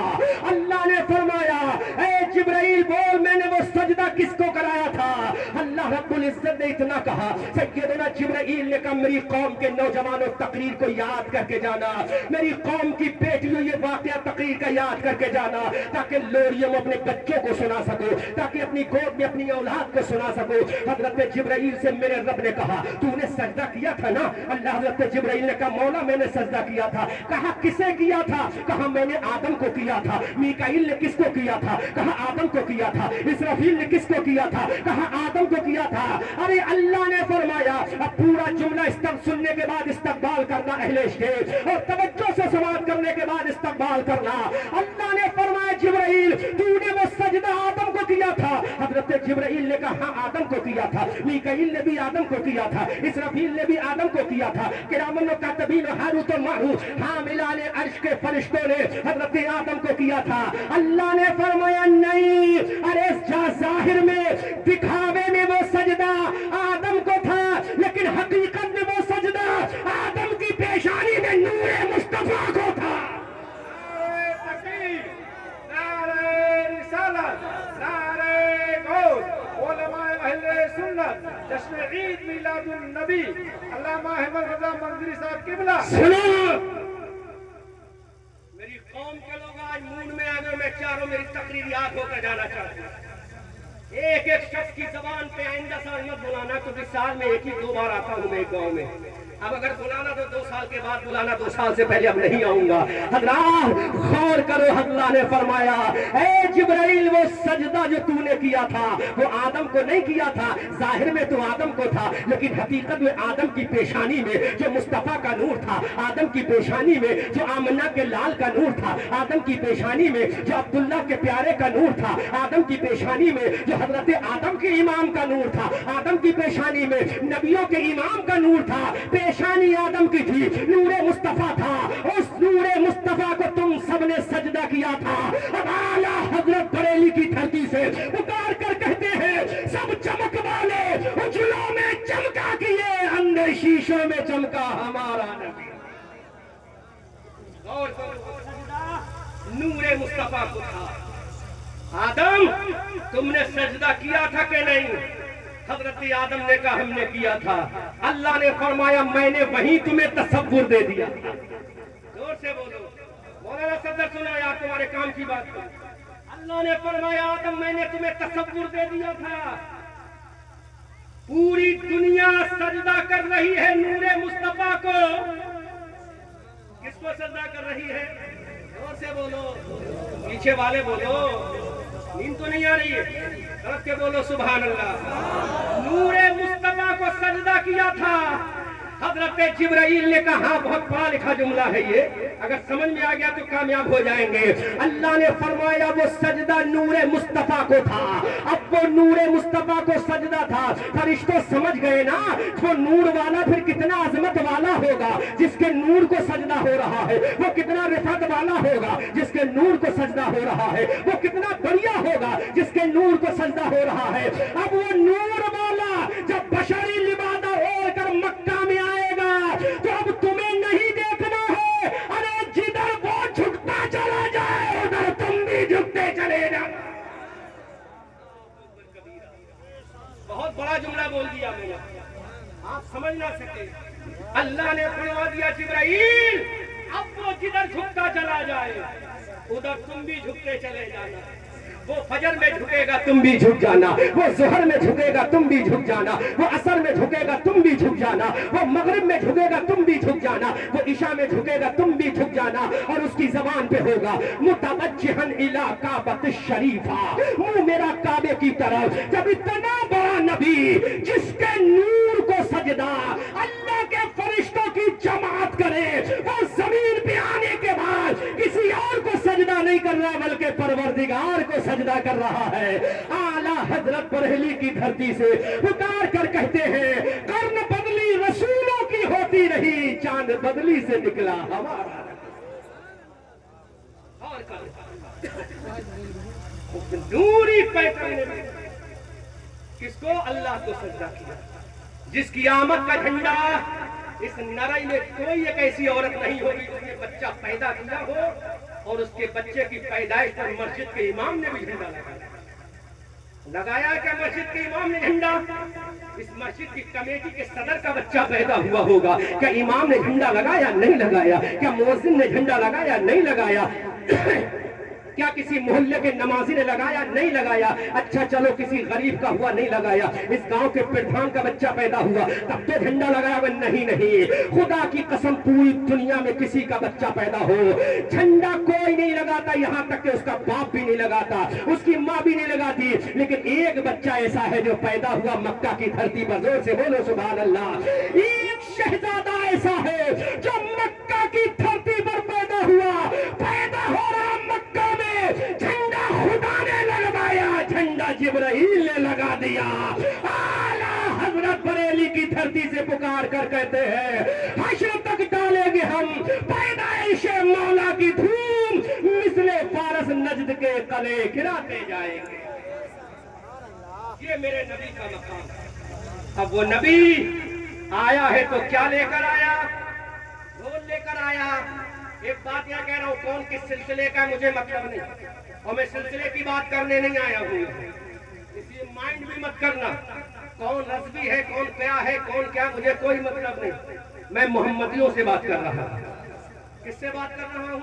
اللہ نے فرمایا, اے جبرائیل بول میں نے وہ سجدہ کس کو کرایا تھا؟ اللہ رب العزت نے اتنا کہا. سیدنا جبرائیل نے کہا, میری قوم کے نوجوانوں تقریر کو یاد کر کے جانا, میری قوم کی بیٹیوں یہ واقعہ تقریر کا یاد کر کے جانا, تاکہ لوریوں اپنے بچوں کو سنا سکو, تاکہ اپنی گود میں اپنی اولاد کو سنا سکو. حضرت جبرائیل سے میرے رب نے کہا, تو نے سجدہ کیا تھا نا؟ اللہ حضرت جبرائیل نے کہا, مولا میں نے سجدہ کیا تھا. کہا, किसे किया था? कहा मैंने आदम को किया था। मीकाईल ने किसको किया था? कहा आदम को किया था। इसराफील ने किसको किया था? कहा आदम को किया था। अरे अल्लाह ने फरमाया, अब पूरा जुमला सुनने के बाद इस्तकबाल करना अहले स्टेज, और तवज्जो से समाअत करने के बाद इस्तकबाल करना। अल्लाह ने फरमाया जिब्राइल तूने वो सजदा आदम को किया था। हजरत जिब्राइल ने कहा हाँ आदम को किया था। मीकाईल ने भी आदम को किया था। इसराफील ने भी आदम को किया था। किरामन व कातिबीन हारूत व मारूत हामिलान अर्श के फरिश्तों ने हजरत आदम को किया था। अल्लाह ने फरमाया नहीं, अरे जाहिर में दिखावे में वो सजदा आदम को था, लेकिन हकीकत में वो सजदा आदम की पेशानी में नूरे मुस्तफा को था। नारे तकबीर, नारे रिसालत, नारे गौस, उलमाए अहले सुन्नत, जश्न ईद मिलादुन नबी, अल्लामा अहमद रजा मंजरी साहब किबला। सुनो मेरी कौम के लोग आज मूड में आ गए, मैं चारों मेरी तकरीर याद होकर जाना चाहता हूँ। एक एक शख्स की जबान पे आइंदा साल मत बुलाना, क्योंकि साल में एक ही 2 बार आता हूँ मैं एक गाँव में। अब अगर बुलाना तो 2 साल के बाद बुलाना, 2 साल से पहले अब नहीं आऊंगा। हजरात गौर करो, अल्लाह ने फरमाया ए जिब्राइल वो सजदा जो तूने किया था वो आदम को नहीं किया था। जाहिर में तो आदम को था, लेकिन हकीकत में आदम की पेशानी में जो मुस्तफा का नूर था, आदम की पेशानी में जो आमना के लाल का नूर था, आदम की पेशानी में जो अब्दुल्ला के प्यारे का नूर था, आदम की पेशानी में जो हजरत आदम के इमाम का नूर था, आदम की पेशानी में नबियों के इमाम का नूर था। पेशानी आदम की थी, नूरे मुस्तफा था। उस नूरे मुस्तफा को तुम सबने सजदा किया था। अब आला हजरत बरेली की धरती से पुकार कर कहते हैं सब चमक वाले उजलों में चमका किए, अंदर शीशों में चमका हमारा नबी। गौर करो, सजदा नूरे मुस्तफा को था। आदम तुमने सजदा किया था कि नहीं? हजरत आदम ने कहा हमने किया था। अल्लाह ने फरमाया मैंने वहीं तुम्हें तसव्वुर दे दिया। जोर से बोलो, मौलाना सदर सुनो यार, तुम्हारे काम की बात है। अल्लाह ने फरमाया आदम मैंने तुम्हें तसव्वुर दे दिया था। पूरी दुनिया सजदा कर रही है नूरे मुस्तफा को। किसको सजदा कर रही है? जोर से बोलो, पीछे वाले बोलो, नींद तो नहीं आ रही है? तरफ के बोलो सुभान अल्लाह। नूरे मुस्तफा को सजदा किया था। हजरत जिब्राइल ने कहा बहुत पढ़ा लिखा जुमला है ये, अगर समझ में आ गया तो कामयाब हो जाएंगे। अल्लाह ने फरमाया वो सजदा नूरे मुस्तफा को था। अब वो नूरे मुस्तफा को सजदा था, फरिश्तों समझ गए ना वो नूर वाला फिर कितना अजमत वाला होगा। जिसके नूर को सजदा हो रहा है वो कितना रिफत वाला होगा। जिसके नूर को सजदा हो रहा है वो कितना बढ़िया होगा जिसके नूर को सजदा हो रहा है। अब वो नूर वाला जब बशरी लिबादा होकर मक्का में आएगा तो अब तुम्हें नहीं देखना है, अरे जिधर वो झुकता चला जाए उधर तुम भी झुकते चले जाओ। बहुत बड़ा जुमला बोल दिया मैंने, आप समझ ना सके। अल्लाह ने फरमा दिया जिब्राइल अब वो जिधर झुकता चला जाए उधर तुम भी झुकते चले जाना। वो फजर में झुकेगा तुम भी झुक जाना, वो जोहर में झुकेगा तुम भी झुक जाना, वो असर में झुकेगा तुम भी झुक जाना, वो मगरिब में झुकेगा तुम भी झुक जाना, वो इशा में झुकेगा तुम भी झुक जाना। और उसकी जबान पे होगा मुतवज्जिहन इला काबत शरीफा, मुंह मेरा काबे की तरफ। जब इतना बड़ा नबी जिसके नूर को सजदा अल्लाह के फरिश्तों की जमात करे, वो जमीन पे आने के बाद किसी और को सजदा नहीं कर रहा बल्कि परवरदिगार को सजदा कर रहा है। आला हजरत बरेली की धरती से पुकार कर कहते हैं कर्म बदली रसूलों की होती रही, चांद बदली से निकला हमारा। नूरी पैगंबर ने किसको? अल्लाह को सजदा किया। जिसकी आमद का झंडा इस नरई में कोई एक ऐसी औरत नहीं होगी जिसने बच्चा पैदा किया हो और उसके बच्चे की पैदाइश पर मस्जिद के इमाम ने भी झंडा लगाया। क्या मस्जिद के इमाम ने झंडा? इस मस्जिद की कमेटी के सदर का बच्चा पैदा हुआ होगा। क्या इमाम ने झंडा लगाया? नहीं लगाया। क्या मुअज्जिन ने झंडा लगाया? नहीं लगाया। क्या किसी मोहल्ले के नमाजी ने लगाया? नहीं लगाया। अच्छा चलो किसी गरीब का हुआ, नहीं लगाया। इस गांव के प्रधान का बच्चा पैदा हुआ, तब तो झंडा लगाया? नहीं नहीं, खुदा की कसम पूरी दुनिया में किसी का बच्चा पैदा हो, झंडा कोई नहीं लगाता, यहाँ तक कि उसका बाप भी नहीं लगाता, उसकी माँ भी नहीं लगाती। लेकिन एक बच्चा ऐसा है जो पैदा हुआ मक्का की धरती पर, जोर से बोलो सुभान अल्लाह। एक शहजादा ऐसा है जो मक्का की धरती पर पैदा हुआ, पैदा हो रहा मक्का में, झंडा खुदा ने लगवाया, झंडा जिब्राइल ने लगा दिया। आला हजरत बरेली की धरती से पुकार कर कहते हैं हश्र तक डालेंगे हम पैदाइश मौला की धूम, मिसले फारस नजद के कले गिराते जाएंगे। ये मेरे नबी का मकाम है। अब वो नबी आया है तो क्या लेकर आया? ढोल लेकर आया। एक बात यह कह रहा हूं, कौन किस सिलसिले का मुझे मतलब नहीं, और मैं सिलसिले की बात करने नहीं आया हूं, इसलिए माइंड भी मत करना कौन रज़वी है, कौन क्या है, कौन क्या, मुझे कोई मतलब नहीं। मैं मोहम्मदियों से बात कर रहा हूं। किससे बात कर रहा हूं?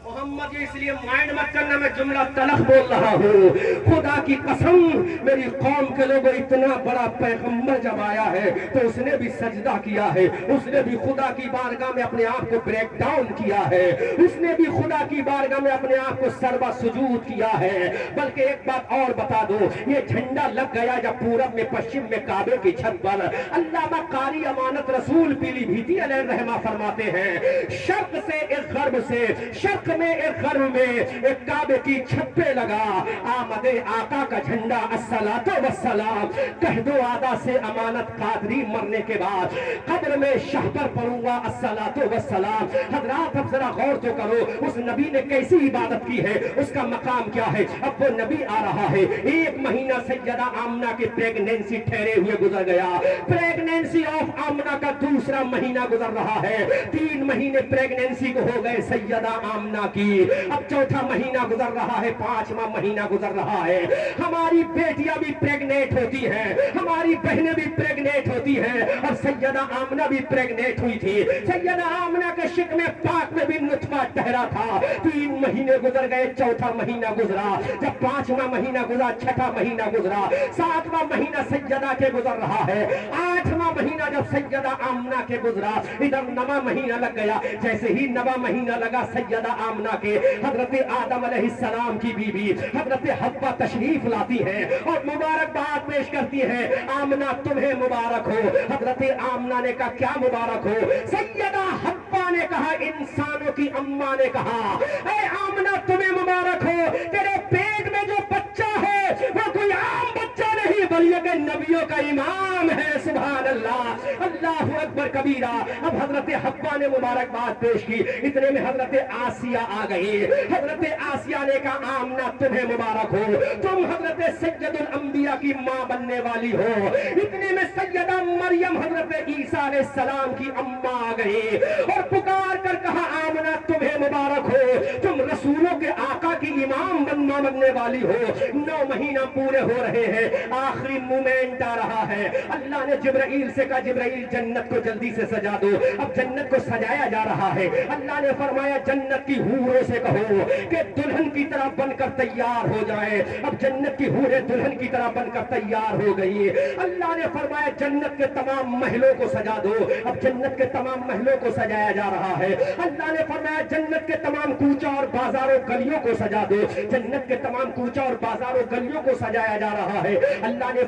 मोहम्मद। इसलिए माइंड मत करना, मैं जुमला तलख बोल रहा हूँ। खुदा की कसम, मेरी कौम के लोगों, इतना बड़ा पैगंबर जब आया है तो उसने भी सजदा किया है, उसने भी खुदा की बारगाह में अपने आप को ब्रेक डाउन किया है, उसने भी खुदा की बारगाह में अपने आप को सरबा सुजूद किया है। बल्कि एक बात और बता दो, ये झंडा लग गया जब पूरब में पश्चिम में काबे की छत पर। अल्लामा कारी अमानत रसूल पीलीभीती अलैहि रहमा फरमाते हैं, शर्क से एक गर्ब से, शर्क में एक गर्व में एक काबे की छत पे लगा आमदे आका का झंडा, अस्सलातो वस्सलाम। कह दो आदा से अमानत कादरी मरने के बाद कब्र में शाह पर पढ़ूंगा, अस्सलातो वस्सलाम। हजरात अब जरा गौर तो करो, उस नबी ने कैसी इबादत की है, उसका मकाम क्या है। अब वो नबी आ रहा है, एक महीना सैयदा आमना की प्रेगनेंसी ठहरे हुए गुजर गया, प्रेगनेंसी ऑफ आमना का दूसरा महीना गुजर रहा है, 3 महीने प्रेगनेंसी को हो गए सैयदा आमना की, अब चौथा महीना गुजर रहा है, 5वां महीना गुजर रहा है। हमारी बेटियां भी प्रेग्नेंट होती हैं, हमारी बहनें भी प्रेग्नेंट होती हैं, और सैयदा आमना भी प्रेग्नेंट हुई थी। सैयदा आमना के शिक में पाक में भी नुतफा ठहरा था। 3 महीने गुजर गए, चौथा महीना गुजरा, जब 5वां महीना गुजरा, 6वां महीना गुजरा, 7वां महीना सैयदा के गुजर रहा है, 8वां महीना जब सैयदा आमना के गुजरा, इधर 9वां महीना लग गया। जैसे ही 9वां महीना लगा, सैयदा आमना के हजरत आदम अलैहिस्सलाम की बीबी हजरत हव्वा तशरीफ लाती है और मुबारकबाद पेश करती है, आमना तुम्हें मुबारक हो। हजरत आमना ने कहा क्या मुबारक हो? सैयदा हव्वा ने कहा, इंसानों की अम्मा ने कहा, ऐ आमना तुम्हें मुबारक हो, तेरे पेट में जो बच्चा है वो कोई आम बच्चा नहीं बल्कि नबियों का इमाम है। सुभान अल्लाह, अल्लाहु अकबर कबीरा। अब हजरत हव्वा ने मुबारकबाद पेश की, इतने में हजरत आसिया आ गई। हजरत आसिया ने कहा, आमना तुम्हें मुबारक हो, तुम हजरत सैयदुल अंबिया की मां बनने वाली हो। इतने में सैयदा मरियम हजरत ईसा अलैहिस्सलाम की अम्मा आ गई और पुकार कर कहा, आमना तुम्हें मुबारक हो, तुम रसूलों के आका की इमाम बनने वाली हो। 9 महीना पूरे हो रहे हैं, आखिरी मोमेंट आ रहा है। अल्लाह ने जिब्राइल से कहा, जिब्राइल जन्नत को जल्दी से सजा दो। अब जन्नत को सजाया जा रहा है। अल्लाह ने फरमाया, जन्नत की हूरों से कहो कि दुल्हन की तरह बनकर तैयार हो जाए। अब जन्नत की हूरें दुल्हन की तरह बनकर तैयार हो गई। अल्लाह ने फरमाया, जन्नत के तमाम महलों को सजा दो। अब जन्नत के तमाम महलों को सजाया जा रहा है। अल्लाह ने फरमाया, जन्नत के तमाम कूचा और बाजारों गलियों को सजा दो। जन्नत के तमाम कूचा और बाजारों गलियों को सजाया जा रहा है। अल्लाह ने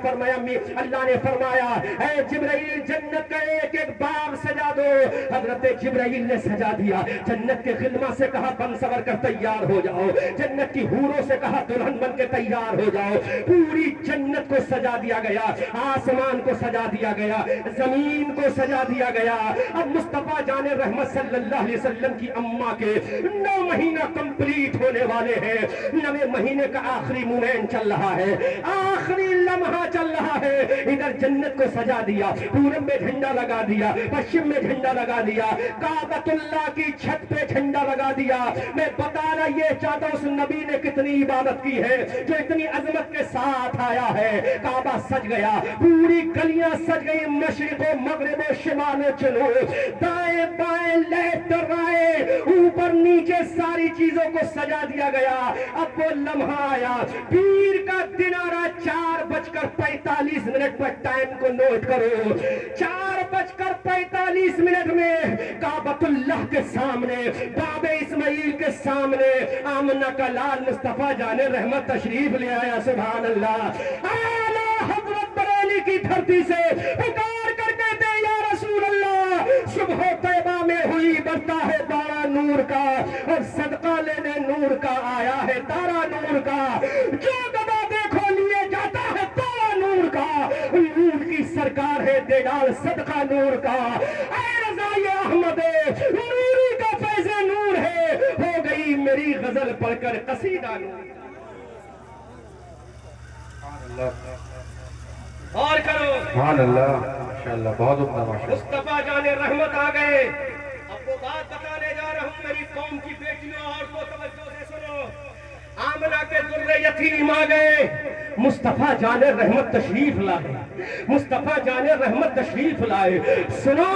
फरमाया, ऐ जिब्राइल जन्नत का एक एक बाग सजा दो। हजरत जिब्राइल ने सजा दिया। जन्नत के खिदमा से कहा, बन सवर कर तैयार हो जाओ। जन्नत की हूरों से कहा, दुल्हन बन के तैयार हो जाओ। पूरी जन्नत को सजा दिया गया, आसमान को सजा दिया गया, जमीन को सजा दिया गया। अब मुस्तफा जाने रहमत सल्लल्लाहु अलैहि वसल्लम की अम्मा के 9 महीना कंप्लीट होने वाले हैं। 9वें महीने का आखिरी मोमेंट चल रहा है, आखिरी लम्हा चल रहा है। इधर जन्नत को सजा दिया, पूरब में झंडा लगा दिया, पश्चिम में झंडा लगा दिया, काबतुल्लाह की छत पे झंडा लगा दिया। मैं बताना ये चाहता हूं उस नबी ने कितनी इबादत की है, जो इतनी अजमत के साथ आया है। काबा सज गया, पूरी गलियां सज गई, मशरिको मगरिबो शिमालो चलो, दाएं बाएं लेफ्ट राइट ऊपर नीचे सारी चीजों को सजा दिया गया। अब वो लम्हा आया, पीर का दिन आ रहा, 4:45 पर टाइम को नोट करो। 4:45 में काबतुल्लाह के सामने, बाबे इस्माइल के सामने आमना का लाल मुस्तफा जाने रहमत तशरीफ ले आया। सुभान अल्लाह। आला हजरत बरेली की धरती से पुकार कर कहते हैं या रसूल अल्लाह, सुबह तैबा में हुई बरता है तारा नूर का, और सदका लेने नूर का आया है तारा नूर का। जो गदा देखो लिए जाता है तारा नूर का, नूर की सरकार है दे डाल सदका नूर का। ऐ रज़ाए अहमद नूरी का फैज़े नूर है, हो गई मेरी गजल पढ़कर कसीदा नूर। और करो सुभान अल्लाह, माशाअल्लाह, बहुत उम्दा, माशाअल्लाह। मुस्तफा जाने रहमत आ गए। अब वो बात बताने जा रहा हूं मेरी कौम की बेटियों और को तवज्जो से सुनो। आमना के दुर्रे यतीम आ गए, मुस्तफा जाने रहमत तशरीफ लाए, मुस्तफा जाने रहमत तशरीफ लाए। सुनो,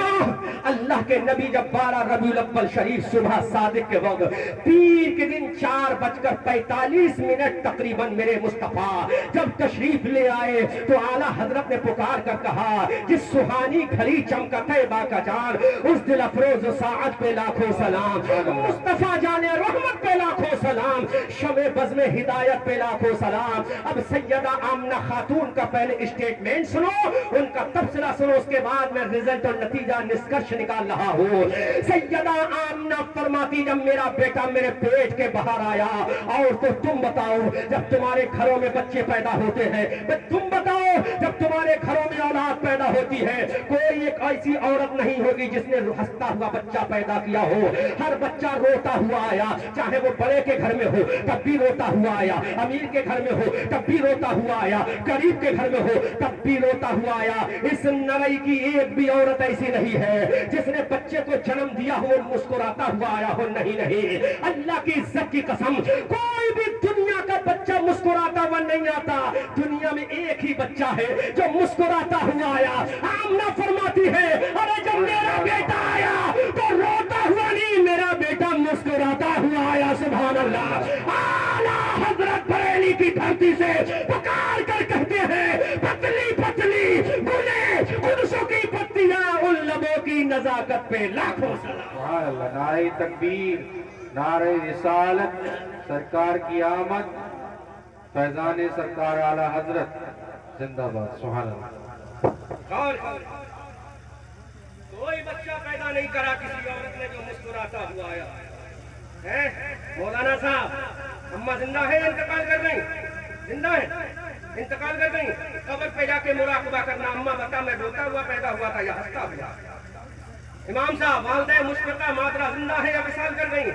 अल्लाह के नबी जब 12 रबीउल अव्वल शरीफ सुबह सादिक के वक्त पीर के दिन 4:45 तकरीबन मेरे मुस्तफा जब तशरीफ ले आए तो आला हजरत ने पुकार कर कहा, जिस सुहानी घड़ी चमका तैबा का चांद, उस दिल अफरोज साअत पे लाखों सलाम, मुस्तफा जाने रहमत पे लाखों सलाम, शमे बज़ में हिदायत पे लाखों सलाम। अब सैयदा आमना खातून का पहले स्टेटमेंट सुनो, उनका तबसरा सुनो, उसके बाद में रिजल्ट और नतीजा निष्कर्ष निकाल रहा हूँ। सैयदा आमना फरमाती, जब मेरा बेटा मेरे पेट के बाहर आया, और तो तुम बताओ जब तुम्हारे घरों में बच्चे पैदा होते हैं, तुम बताओ जब तुम्हारे घरों में औलाद पैदा होती है, कोई एक ऐसी औरत नहीं होगी जिसने हंसता हुआ बच्चा पैदा किया हो। हर बच्चा रोता हुआ आया, चाहे वो बड़े के घर में हो तब भी रोता हुआ आया, अमीर के घर में हो तब भी रोता हुआ आया, गरीब के घर में हो तब भी रोता हुआ आया। इस नरई की एक भी औरत ऐसी नहीं है जिसने बच्चे को जन्म दिया हो मुस्कुराता हुआ आया हो। नहीं नहीं, अल्लाह की इज्जत की कसम, कोई भी दुनिया का बच्चा मुस्कुराता हुआ नहीं आता। दुनिया में एक ही बच्चा है जो मुस्कुराता हुआ आया। आमना फरमाती है, अरे जब मेरा बेटा आया तो रोता हुआ नहीं, मेरा बेटा मुस्कुराता हुआ आया। सुभान अल्लाह। आला हजरत बरेली की धरती से पुकार कर कहते हैं, पतली पतली गुले कुर्सों की पत्तियां, उन लबों की नजाकत पे लाखों सलाम। सुभान अल्लाह। नारे तकबीर, नारे रिसालत, सरकार की आमद, फैजान सरकार आला हजरत जिंदाबाद। सुभान अल्लाह। और कोई बच्चा पैदा नहीं करा किसी औरत ने जो मुस्कुराता हुआ आया है। मौलाना साहब, अम्मा जिंदा है, इंतकाल कर गई? जिंदा है, इंतकाल कर गई। कब्र पे जाके मुराकबा करना, अम्मा बता मैं रोता हुआ पैदा हुआ था या हंसता हुआ। इमाम साहब, वालिदा मुशफिका मातरा जिंदा है या विसाल कर गई?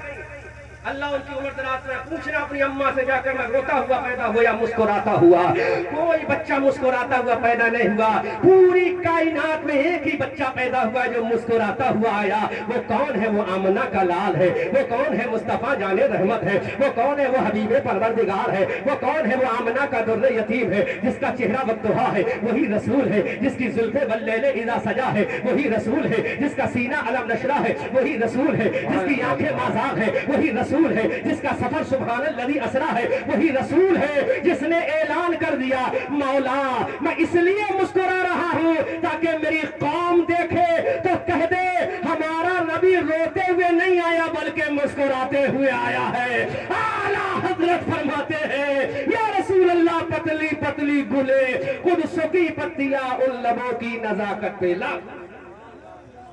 अल्लाह उनकी उम्र दराज में पूछना अपनी अम्मा से जाकर मैं रोता हुआ पैदा हुआ या मुस्कुराता हुआ। कोई बच्चा मुस्कुराता हुआ पैदा नहीं हुआ। पूरी कायनात में एक ही बच्चा पैदा हुआ जो मुस्कुराता हुआ आया। वो कौन है? वो आमना का लाल है। वो कौन है? मुस्तफा जाने रहमत है। वो कौन है? वो हबीबे परवरदिगार है। वो कौन है? वो आमना का दुर्रे यतीम है, जिसका चेहरा बददुहा है। वही रसूल है जिसकी जुल्फे बल्लेले इज़ा सजा है। वही रसूल है जिसका सीना अलम नशरा है। वही रसूल है जिसकी आंखें माज़ाग है। वही रसूल है जिसका सफर सुब्हानल्लज़ी असरा है। वही रसूल है जिसने ऐलान कर दिया, मौला मैं इसलिए मुस्कुरा रहा हूं ताकि मेरी कौम देखे तो कह दे हमारा नबी रोते हुए नहीं आया बल्कि मुस्कुराते हुए आया है। आला हजरत फरमाते हैं, या रसूल अल्लाह, पतली पतली गुले कुद्स की पत्तियां, उन लबों की नजाकत पे ला।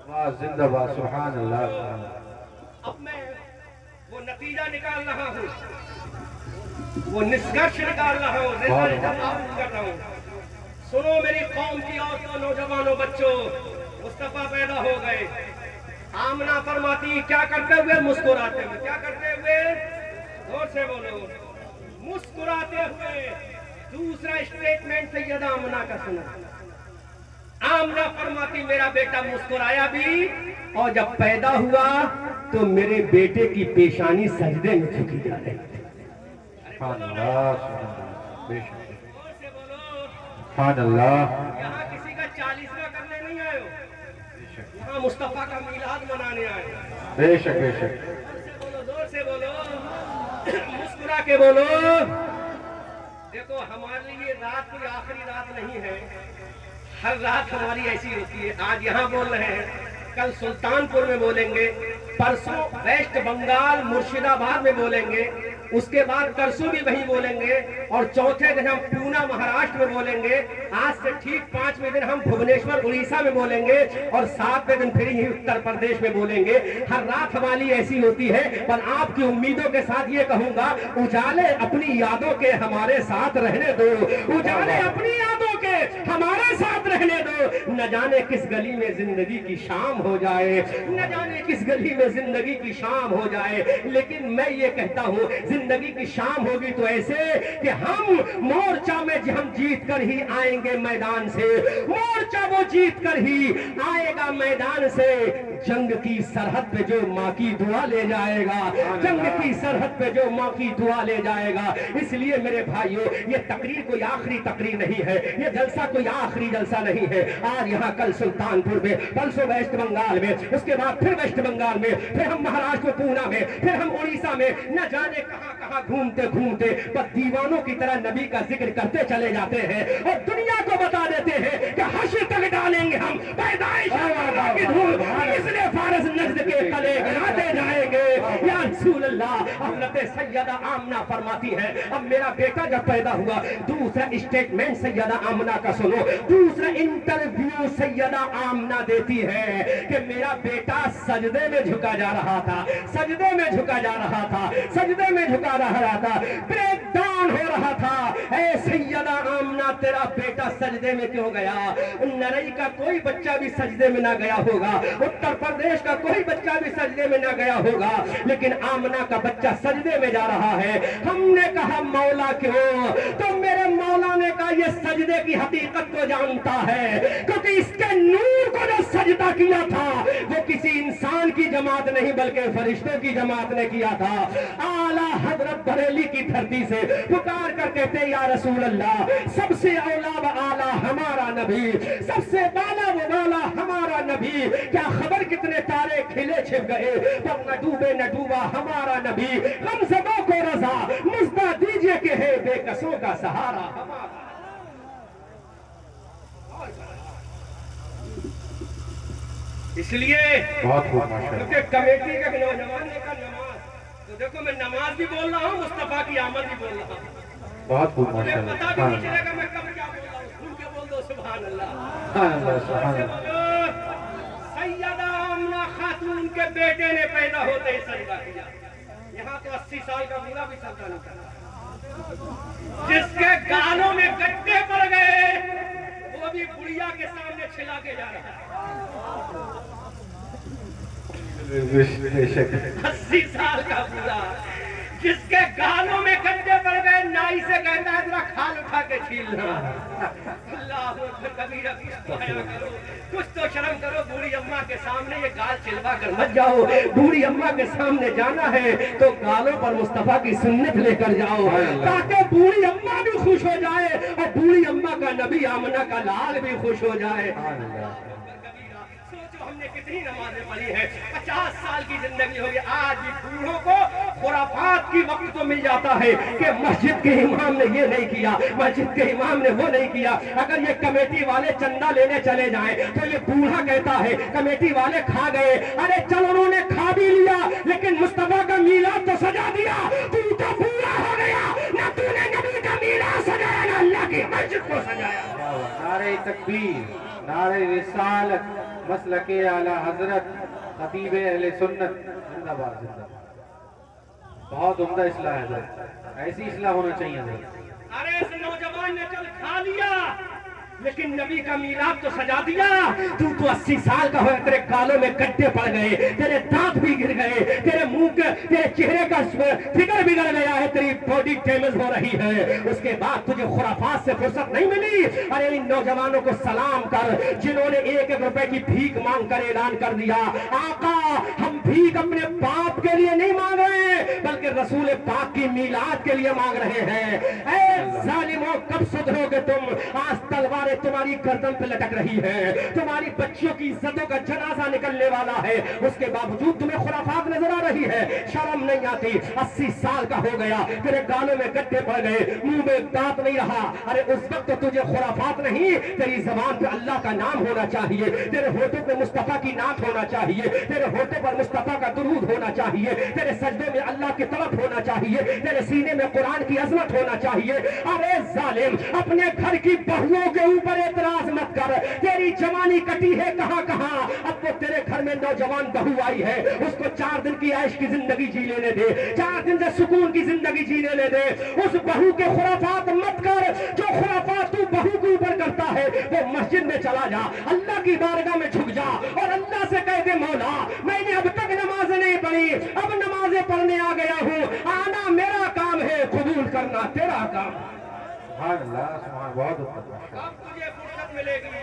वाह, जिंदाबाद। सुभान अल्लाह। अब मैं वो नतीजा निकाल रहा हूँ, वो निष्कर्ष निकाल रहा हूँ, रिजल्ट कर रहा हूँ। सुनो मेरी कौम की औरतों, नौजवानों, बच्चों, मुस्तफा पैदा हो गए। आमना फरमाती, क्या करते हुए? मुस्कुराते हुए। क्या करते हुए? जोर से बोलो। मुस्कुराते हुए। दूसरा स्टेटमेंट सैयदा आमना का सुना। आमना फरमाती मेरा बेटा मुस्कुराया भी और जब पैदा हुआ तो मेरे बेटे की पेशानी सजदे में झुकी जा रही थी। यहाँ किसी का 40वां करने नहीं आए हो, यहाँ मुस्तफा का मिलाद मनाने आए हो। बेशक बेशक। जोर से बोलो, मुस्कुरा के बोलो। देखो हमारे लिए रात कोई आखिरी रात नहीं है, हर रात हमारी ऐसी होती है। आज यहाँ बोल रहे हैं, कल सुल्तानपुर में बोलेंगे, परसों वेस्ट बंगाल मुर्शिदाबाद में बोलेंगे, उसके बाद परसों भी वहीं बोलेंगे और चौथे दिन हम पूना महाराष्ट्र में बोलेंगे। आज से ठीक 5वें दिन हम भुवनेश्वर उड़ीसा में बोलेंगे और 7वें दिन फिर ही उत्तर प्रदेश में बोलेंगे। हर रात हमारी ऐसी होती है। पर आपकी उम्मीदों के साथ ये कहूंगा, उजाले अपनी यादों के हमारे साथ रहने दो, उजाले अपनी यादों के हमारे साथ रहने दो। न जाने किस गली में जिंदगी की शाम हो जाए, न जाने किस गली में जिंदगी की शाम हो जाए, लेकिन मैं ये कहता हूँ जिंदगी की शाम होगी तो ऐसे कि हम मोर्चा में हम जीत कर ही आएंगे मैदान से, मोर्चा वो जीत कर ही आएगा मैदान से। जंग की सरहद पे जो माँ की दुआ ले जाएगा, जंग की सरहद पे जो माँ की दुआ ले जाएगा। इसलिए मेरे भाइयों, ये तकरीर कोई आखिरी तकरीर नहीं है, ये जलसा कोई आखिरी जलसा नहीं है। आज यहाँ, कल सुल्तानपुर में, परसों वेस्ट बंगाल में, उसके बाद फिर वेस्ट बंगाल में, फिर हम महाराष्ट्र पूना में, फिर हम उड़ीसा में, न जाने कहां घूमते घूमते बस दीवानों की तरह नबी का जिक्र करते चले जाते हैं और दुनिया को बता देते हैं कि हश्र तक डालेंगे हम पैदाइश की धूल, इसलिए फारस नज्द के तले गिराते जाएंगे। या रसूल अल्लाह, हज़रत सैयदा आमना फरमाती है, अब मेरा बेटा जब पैदा हुआ, दूसरा स्टेटमेंट सैयदा आमना का सुनो, दूसरा इंटरव्यू सैयदा आमना देती है कि मेरा बेटा सजदे में झुका जा रहा था, सजदे में झुका जा रहा था, सजदे में झुका रहा था, ब्रेक डाउन हो रहा था। ऐ सैयदा आमना, तेरा बेटा सजदे में क्यों गया? नरई का कोई बच्चा भी सजदे में ना गया होगा, उत्तर प्रदेश का कोई बच्चा भी सजदे में ना गया होगा, लेकिन आमना का बच्चा सजदे में जा रहा है। हमने कहा मौला क्यों? तो मेरे मौला ने कहा ये सजदे की हकीकत को जानता है, क्योंकि इसके नूर को जो सजदा किया था वो किसी इंसान की जमात नहीं बल्कि फरिश्तों की जमात ने किया था। आला हजरत बरेली की धरती से पुकार कर कहते या रसूल अल्लाह, सबसे औला व आला हमारा नबी, सबसे बाला व बाला हमारा नबी। क्या खबर कितने तारे खिले छिप गए, पर न डूबे न डूबा हमारा नबी। गमज़दों को रज़ा मुज़्दा दीजिए कि है बेकसों का सहारा हमारा। इसलिए क्योंकि कमेटी का नौजवान का नमाज, तो देखो मैं नमाज भी बोल रहा हूँ, मुस्तफा की आमद भी बोल रहा हूँ। बहुत खूब मुझे पता भी नहीं माशाल्लाह। चलेगा मैं कब क्या बोल रहा हूँ। सुन के बोल दो सुभान अल्लाह। सुभान अल्लाह। सैयदा आमना खातून के बेटे ने पैदा होते ही सजदा किया। यहाँ तो 80 साल का बूढ़ा भी सजदा नहीं करता, जिसके गालों में गड्ढे पड़ गए वो भी बुढ़िया के सामने छिला के जा रहा है। बेशक। 80 साल का बूढ़ा जिसके गालों में गड्ढे पड़ गए, नाई से कहता है जरा खाल उठा के छीलना। अल्लाह कबीरा, कुछ तो शर्म करो। बूढ़ी अम्मा के सामने ये गाल छिलवा कर मत जाओ। बूढ़ी अम्मा के सामने जाना है तो गालों पर मुस्तफा की सुन्नत लेकर जाओ, ताकि बूढ़ी अम्मा भी खुश हो जाए और बूढ़ी अम्मा का नबी आमना का लाल भी खुश हो जाए। हमने कितनी नमाजें पढ़ी है, 50 साल की जिंदगी हो गई, आज भी बूढ़ों को खुराफात की वक्त तो मिल जाता है कि मस्जिद के इमाम ने ये नहीं किया, मस्जिद के इमाम ने वो नहीं किया। अगर ये कमेटी वाले चंदा लेने चले जाएं तो ये बूढ़ा कहता है कमेटी वाले खा गए। अरे चल उन्होंने खा भी लिया, लेकिन मुस्तफा का मीलाद तो सजा दिया। तू तो बूढ़ा हो गया, ना तूने नबी का मीलाद सजाया ना अल्लाह की मस्जिद को सजाया। नारे तकबीर, नारे रिसालत, मसलके आला हजरत, खतीब अहले सुन्नत, जिंदाबाद जिंदाबाद। बहुत उम्दा इस्लाह है हजरत, ऐसी इस्लाह होना चाहिए हजरत। अरे इस नौजवान ने चल खा लिया, लेकिन नबी का मीलाद तो सजा दिया। तू तो 80 साल का हो, तेरे गालों में गड्ढे पड़ गए, तेरे दांत भी गिर गए, तेरे मुंह के, तेरे चेहरे का फिगर बिगड़ गया है, तेरी बॉडी डैमेज हो रही है। उसके बाद तुझे खुराफात से फुर्सत नहीं मिली। अरे इन नौजवानों को सलाम कर जिन्होंने 1-1 रुपए की भीख मांग कर ऐलान कर दिया, आका हम भीख अपने बाप के लिए नहीं मांग रहे बल्कि रसूल पाक की मीलाद के लिए मांग रहे हैं। ऐ जालिमों, कब सुधरोगे तुम? आज तलवारें तुम्हारी गर्दन पे लटक रही है, तुम्हारी बच्चियों की इज्जतों का जनाजा निकलने वाला है, उसके बावजूद तुम्हें खुराफात नजर आ रही है। शर्म नहीं आती? 80 साल का हो गया, तेरे गालों में गड्ढे पड़ गए, मुंह में दांत नहीं रहा। अरे उस वक्त तो तुझे खुराफात नहीं, तेरी जबान पे अल्लाह का नाम होना चाहिए, तेरे होठों पे मुस्तफा की नात होना चाहिए, तेरे होठों पर मुस्तफा का दुरूद होना चाहिए, तेरे सजदे में अल्लाह की तलब होना चाहिए, तेरे सीने में कुरान की अजमत होना चाहिए। अरे जालिम, अपने घर की बहुओं के ऊपर एतराज मत कर। तेरी जवानी कटी है कहां कहां, अब तो तेरे घर में नौजवान बहू आई है, उसको 4 दिन की ऐश की जिंदगी जी लेने दे, 4 दिन से सुकून की जिंदगी जीने ले दे। उस बहू के खुराफात मत कर, जो खुराफात तू बहू के ऊपर करता है वो मस्जिद में चला जा, अल्लाह की बारगाह में झुक जा और अल्लाह से कह दे, मौला मैंने अब तक नमाज नहीं पढ़ी, अब नमाजें पढ़ने आ गया हूँ, आना मेरा काम है, कबूल करना तेरा काम। बहुत उत्तम। कब तुझे फुर्सत मिलेगी?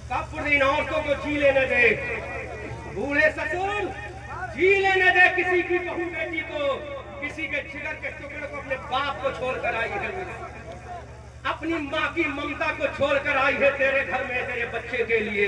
कब इन औरतों को जी लेने दे? बूढ़े ससुर जी लेने दे किसी की बहू बेटी को, किसी के जिगर के टुकड़े को अपने बाप को छोड़कर आई है, अपनी माँ की ममता को छोड़कर आई है तेरे घर में तेरे बच्चे के लिए,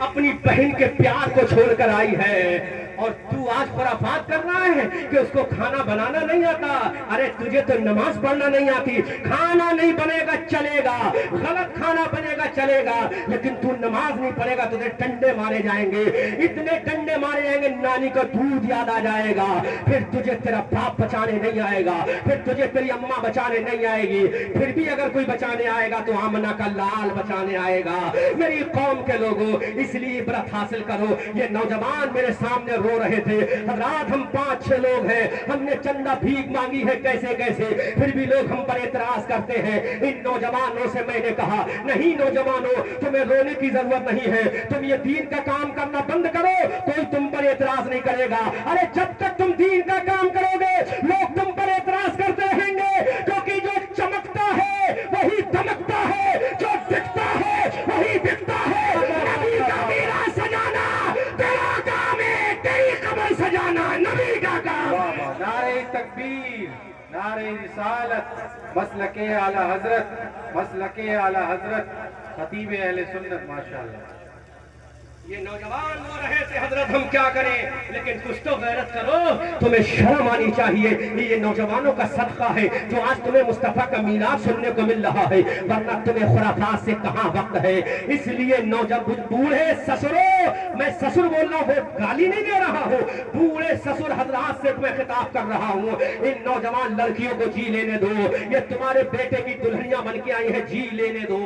अपनी बहन के प्यार को छोड़कर आई है। और तू आज खुराफात कर रहा है कि उसको खाना बनाना नहीं आता। अरे तुझे तो नमाज पढ़ना नहीं आती, खाना नहीं बनेगा चलेगा, गलत खाना बनेगा चलेगा, लेकिन तू नमाज नहीं पढ़ेगा, तुझे डंडे मारे जाएंगे, इतने डंडे मारे जाएंगे, नानी का दूध याद आ जाएगा, फिर तुझे तेरा बाप बचाने नहीं आएगा, फिर तुझे तेरी अम्मा बचाने नहीं आएगी, फिर भी अगर कोई बचाने आएगा तो आमना का लाल बचाने आएगा। मेरी कौम के लोगों, इसलिए इबरत हासिल करो। ये नौजवान मेरे सामने रो रहे थे, हजरात हम 5-6 लोग हैं, हमने चंदा भीख मांगी है कैसे कैसे, फिर भी लोग हम पर एतराज करते हैं। इन नौजवानों से मैंने कहा, नहीं नौजवानों, तुम्हें रोने की जरूरत नहीं है, तुम ये दीन का काम करना बंद करो, कोई तुम पर एतराज नहीं करेगा। अरे जब तक तुम दीन का काम करोगे लोग तुम पर एतराज करते रहेंगे, क्योंकि जो चमकता है वही दमकता है, जो दिखता है वही दिखता है। नबी का मीरा सजाना तेरा काम है, तेरी कब्र सजाना नबी का काम। नारे तकबीर, नारे रिसालत, मसलके आला हजरत, मसलके आला हजरत, खतीब अहले सुन्नत, माशाअल्लाह। ये नौजवान रो रहे थे, हजरत हम क्या करें, लेकिन कुछ तो गैरत करो, तुम्हें शर्म आनी चाहिए। ये नौजवानों का सदका है जो आज तुम्हें मुस्तफा का मीलाद सुनने को मिल रहा है, वरना तुम्हें खुराफात से कहां वक्त है। इसलिए नौजवान बूढ़े ससुरों, मैं ससुर बोल रहा हूँ, गाली नहीं दे रहा हूँ, बूढ़े ससुर हजरात से मैं खिताब कर रहा हूँ। इन नौजवान लड़कियों को जी लेने दो, ये तुम्हारे बेटे की दुल्हनियां बन के आई है, जी लेने दो,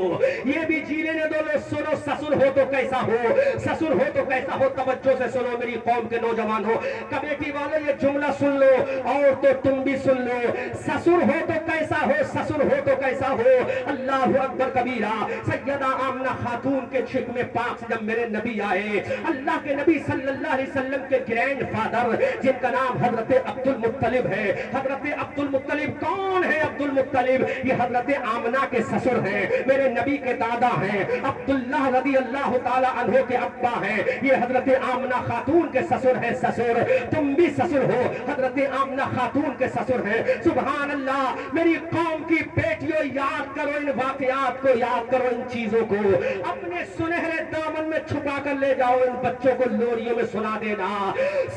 ये भी जी लेने दो। लो सुनो, ससुर हो तो कैसा हो, ससुर हो तो कैसा हो, तवज्जो से सुनो मेरी कौम के नौजवान हो, कमेटी वाले ये जुमला सुन लो और तो तुम भी सुन लो। ससुर हो तो कैसा हो, ससुर हो तो कैसा हो, अल्लाह अकबर कबीरा। सैयदा आमना खातून के छिक में पाक से जब मेरे नबी आए, अल्लाह के नबी सल्लल्लाहु अलैहि वसल्लम के ग्रैंड फादर जिनका नाम हजरत अब्दुल मुत्तलिब है। हजरत अब्दुल मुत्तलिब कौन है? अब्दुल मुत्तलिब ये हजरत आमना के ससुर हैं, मेरे नबी के दादा हैं, अब्दुल्लाह रज़ी अल्लाह ताला अन्हु के अब्बा है, ये हजरत आमना खातून के ससुर है। ससुर तुम भी ससुर हो, हजरत आमना खातून के ससुर है। सुभान अल्लाह, मेरी कौम की बेटियों याद करो इन वाकयात को, याद करो इन चीजों को, अपने सुनहरे दामन में छुपा कर ले जाओ, इन बच्चों को लोरियों में सुना देना।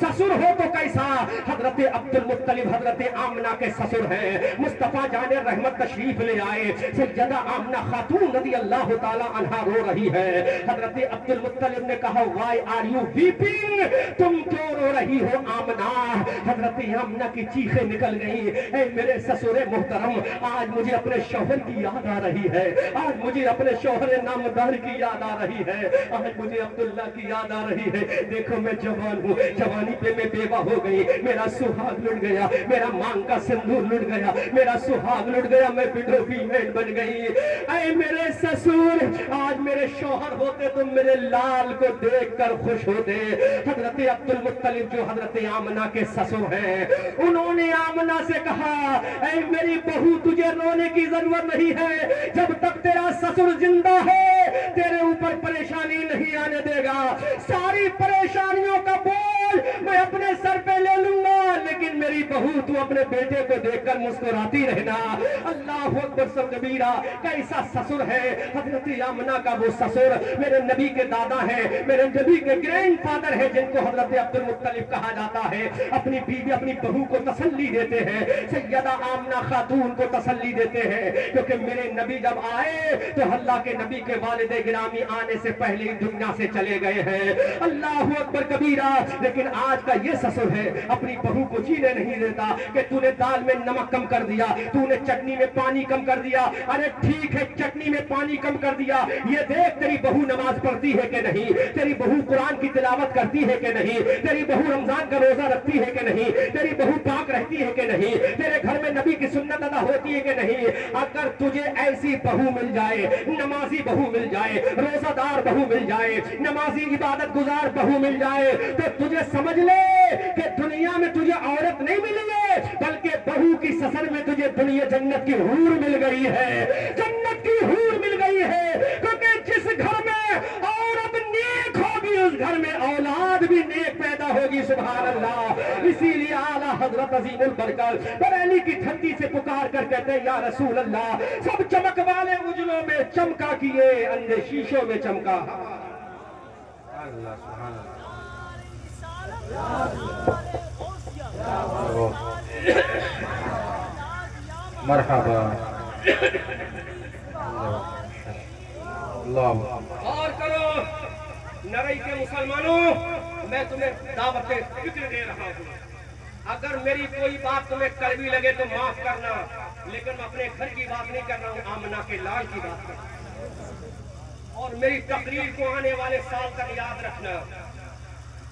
ससुर हो तो कैसा, हजरत अब्दुल मुत्तलिब हजरत आमना के ससुर है। मुस्तफा जाने रहमत तशरीफ ले आए, सैयदा आमना खातून रज़ी अल्लाह ताला अन्हा रो रही है। हजरत अब्दुल मुत्तलिब ने कहा, व्हाई आर यू वीपिंग, तुम क्यों रो रही हो आमना? हजरत आमना की चीखें निकल गई, ऐ मेरे ससुरे मोहतरम, आज मुझे अपने शौहर की याद आ रही है, आज मुझे अपने शौहर नामदार की याद आ रही है, आज मुझे अब्दुल्ला की याद आ रही है। देखो मैं जवान हूँ, जवानी पे मैं बेवा हो गई, मेरा सुहाग लुट गया, मेरा मांग का सिंदूर लुट गया, मेरा सुहाग लुट गया, मैं विडो फीमेल बन गई। ऐ मेरे ससुर, आज मेरे शौहर होते तो मेरे लाल को देखकर खुश होते। हजरत अब्दुल मुत्तलिब जो हजरत आमना के ससुर हैं, उन्होंने आमना से कहा, ऐ मेरी बहू तुझे रोने की जरूरत नहीं है, जब तक तेरा ससुर जिंदा है तेरे ऊपर परेशानी नहीं आने देगा। सारी परेशानियों का बोझ मैं अपने सर पे ले लूंगा, लेकिन मेरी बहू तू अपने बेटे को देखकर मुस्कुराती रहना। अल्लाह अकबर सब कबीरा, कैसा ससुर है हजरत आमना का वो ससुर, मेरे नबी के दादा है, मेरे नबी के ग्रैंड फादर है, जिनको हजरत अब्दुल मुत्तलिब कहा जाता है। अपनी बीवी अपनी बहू को तसल्ली देते हैं, सैयदा आमना खातून को तसल्ली देते हैं, क्योंकि मेरे नबी जब आए तो अल्लाह के नबी के वालिद गिरामी आने से पहले ही दुनिया से चले गए हैं। अल्लाह अकबर कबीरा। लेकिन आज का ये ससुर है, अपनी बहू को जीने नहीं देता कि तूने दाल में नमक कम कर दिया, तूने चटनी में पानी कम कर दिया। अरे ठीक है, चटनी में पानी कम कर दिया, ये देख तेरी बहू नमाज पढ़ती है कि नहीं, तेरी बहू कुरान की तिलावत करती है कि नहीं, तेरी बहू रमजान का रोजा रखती है कि नहीं, तेरी बहू पाक रहती है कि नहीं, तेरे घर में नबी की सुन्नत अदा होती है कि नहीं। अगर तुझे ऐसी बहू मिल जाए, नमाजी बहू मिल जाए, रोजादार बहू मिल जाए, नमाजी इबादत गुजार बहू मिल जाए, तो तुझे समझ ले कि दुनिया में तुझे औरत नहीं मिली है, बल्कि बहू की ससुर में तुझे दुनिया जन्नत की हूर मिल गई है, जन्नत की हूर मिल गई है। क्योंकि जिस घर में औरत नेक होगी उस घर में औलाद भी नेक पैदा होगी। सुभान अल्लाह। इसीलिए आला हजरत अजीमुल बरकत बरेली की धरती से पुकार कर कहते हैं, या रसूल अल्लाह, सब चमक वाले उजलों में चमका किए, अंधे शीशों में चमका। अल्लाह सुभान अल्लाह। मरहबा। और करो नरई के मुसलमानों, मैं तुम्हें दावत फिक्र दे रहा हूँ। अगर मेरी कोई बात तुम्हें कड़वी लगे तो माफ करना, लेकिन मैं अपने घर की बात नहीं कर रहा हूँ, आमना के लाल की बात कर रहा हूँ। और मेरी तकरीर को आने वाले साल तक याद रखना,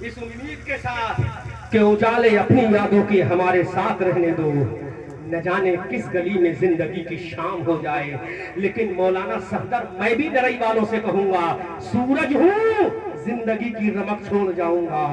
इस उम्मीद के साथ कि उजाले अपनी यादों के हमारे साथ रहने दो। न जाने किस गली में जिंदगी की शाम हो जाए, लेकिन मौलाना सफदर मैं भी नरई वालों से कहूंगा, सूरज हूँ जिंदगी की रमक छोड़ जाऊंगा,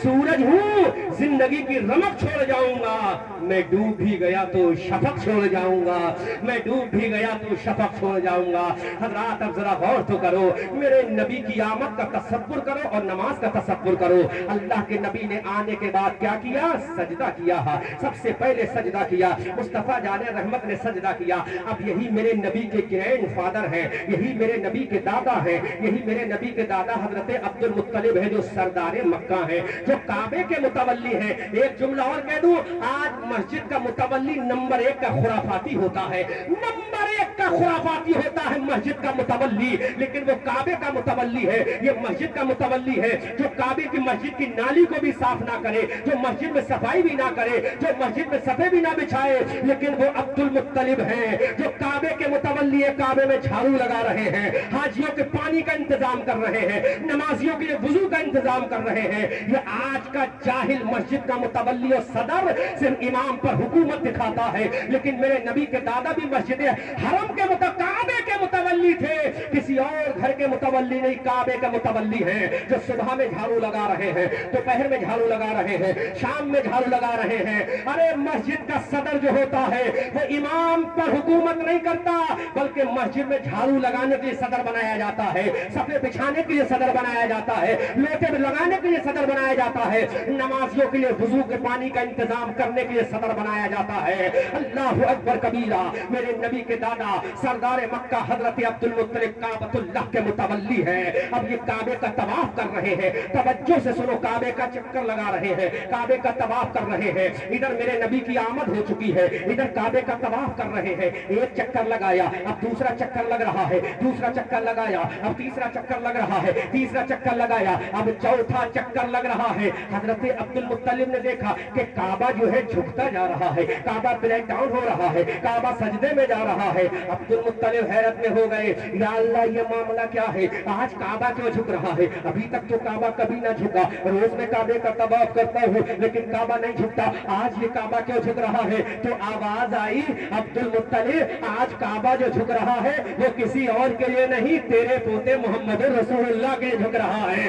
सूरज हूँ जिंदगी की रमक छोड़ जाऊंगा। मैं डूब भी गया तो शफक छोड़ जाऊंगा, मैं डूब भी गया तो शफक छोड़ जाऊंगा। हजरात अब जरा गौर तो करो, मेरे नबी की आमद का तसव्वुर करो और नमाज का तसव्वुर करो। अल्लाह के नबी ने आने के बाद क्या किया? सजदा किया। सबसे पहले सजदा किया, मुस्तफा जाने रहमत ने सजदा किया। अब यही मेरे नबी के ग्रैंड फादर हैं, यही मेरे नबी के दादा हैं, यही मेरे नबी के दादा हजरत अब्दुल मुत्तलिब है, जो सरदारे मक्का है, जो काबे के मुतवल्ली है। एक जुमला और कह दूं, आज मस्जिद का मुतवल्ली नंबर 1 का खुराफाती होता है, नंबर 1 का खुराफाती होता है मस्जिद का मुतवल्ली, लेकिन वो काबे का मुतवल्ली है, ये मस्जिद का मुतवल्ली है, जो काबे की मस्जिद की नाली को भी साफ ना करे, जो मस्जिद में सफाई भी ना करे, जो मस्जिद में सफे भी ना बिछाए, लेकिन वो अब्दुल मुत्तलिब है, जो काबे के मुतवल्ली है। काबे में झाड़ू लगा रहे हैं, हाजियों के पानी का इंतजाम कर रहे हैं, नमाजियों के लिए वुजू का इंतजाम कर रहे हैं। ये आज का जाहिल मस्जिद का मुतवल्ली और सदर सिर्फ इमाम पर हुकूमत दिखाता है, लेकिन मेरे नबी के दादा भी मस्जिद हरम के काबे के मुतवल्ली थे, किसी और घर के मुतवल्ली नहीं, काबे के मुतवल्ली हैं, जो सुबह में झाड़ू लगा रहे हैं, दोपहर में झाड़ू लगा रहे हैं, शाम में झाड़ू लगा रहे हैं। अरे मस्जिद का सदर जो होता है वो इमाम पर हुकूमत नहीं करता, बल्कि मस्जिद में झाड़ू लगाने के लिए सदर बनाया जाता है, सफे बिछाने के लिए सदर बनाया जाता है, लोटे में लगाने के लिए सदर बनाया जाता है, नमाजियों के लिए वुजू के पानी का इंतजाम करने के लिए सदर बनाया जाता है। अल्लाह अकबर कबीरा। मेरे नबी के दादा सरदार मक्का हजरत अब्दुल मुत्तलिब काबतुल्लाह के मुतवल्ली है। अब ये काबे का तवाफ कर रहे हैं, तवज्जो से सुनो, काबे का चक्कर लगा रहे हैं, काबे का तवाफ कर रहे हैं। इधर मेरे नबी की आमद हो चुकी है, इधर काबे का तवाफ कर रहे हैं। एक चक्कर लगाया, अब दूसरा चक्कर लग रहा है, दूसरा चक्कर लगाया, अब तीसरा चक्कर लग रहा है, तीसरा चक्कर लगाया, अब चौथा चक्कर लग रहा है। हजरत अब्दुल मुत्तलिब ने देखा कि काबा जो है झुकता जा रहा है, काबा ब्रेक डाउन हो रहा है, काबा सजदे में जा रहा है। अब्दुल मुत्तलिब हैरत में हो गए, या अल्लाह ये मामला क्या है, आज काबा क्यों झुक रहा है, अभी तक तो काबा कभी ना झुका, रोज मैं काबे का तवाफ करता हूँ लेकिन काबा नहीं झुकता, आज ये काबा क्यों झुक रहा है। तो आवाज आई, अब्दुल मुत्तलिब आज काबा जो झुक रहा है वो किसी और के लिए नहीं, तेरे पोते मोहम्मद रसूलुल्लाह के झुक रहा है।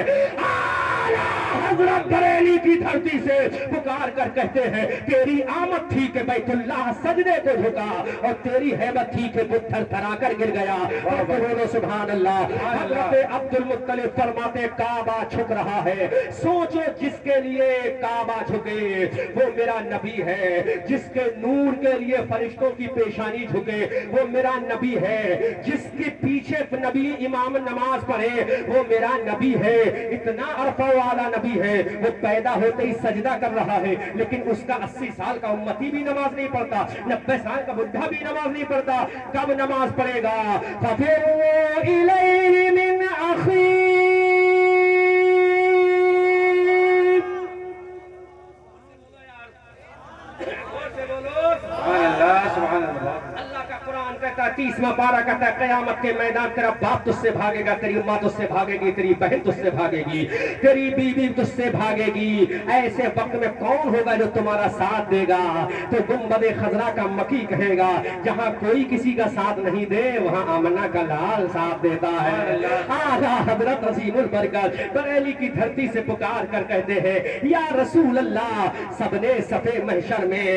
हजरत बरेली की धरती से पुकार कर कहते हैं, तेरी आमद थी कि बैतुल्लाह सजदे को झुका और तेरी हैबत थी कि पत्थर थरा कर गिर गया। और बोलो सुभान अल्लाह। हजरत अब्दुल मुत्तलिब फरमाते, काबा झुक रहा है, सोचो जिसके लिए काबा झुके वो मेरा नबी है, जिसके नूर के लिए फरिश्तों की पेशानी झुके वो मेरा नबी है, जिसके पीछे नबी इमाम नमाज पढ़े वो मेरा नबी है। इतना अरफा वाला नबी है, वो पैदा होते ही सजदा कर रहा है, लेकिन उसका 80 साल का उम्मती भी नमाज नहीं पढ़ता, 90 साल का बुढ़ा भी नमाज नहीं पढ़ता। कब नमाज पढ़ेगा? फफिरू इलैहि मिन अखी, अल्लाह का कुरान कहता है 30वां पारा कहता है, क़यामत के मैदान तेरा बाप तुझसे भागेगा, तेरी माँ तुझसे भागेगी, तेरी बहन तुझसे भागेगी, तेरी बीवी तुझसे भागेगी। ऐसे वक्त में कौन होगा जो तुम्हारा साथ देगा? तो गुंबदे खजरा का मकी कहेगा, जहाँ कोई किसी का साथ नहीं दे वहाँ आमना का लाल साथ देता है। आला हजरत अजीमुल बरकत बरेली की धरती से पुकार कर कहते हैं, या रसूल अल्लाह, सबने सफे महशर में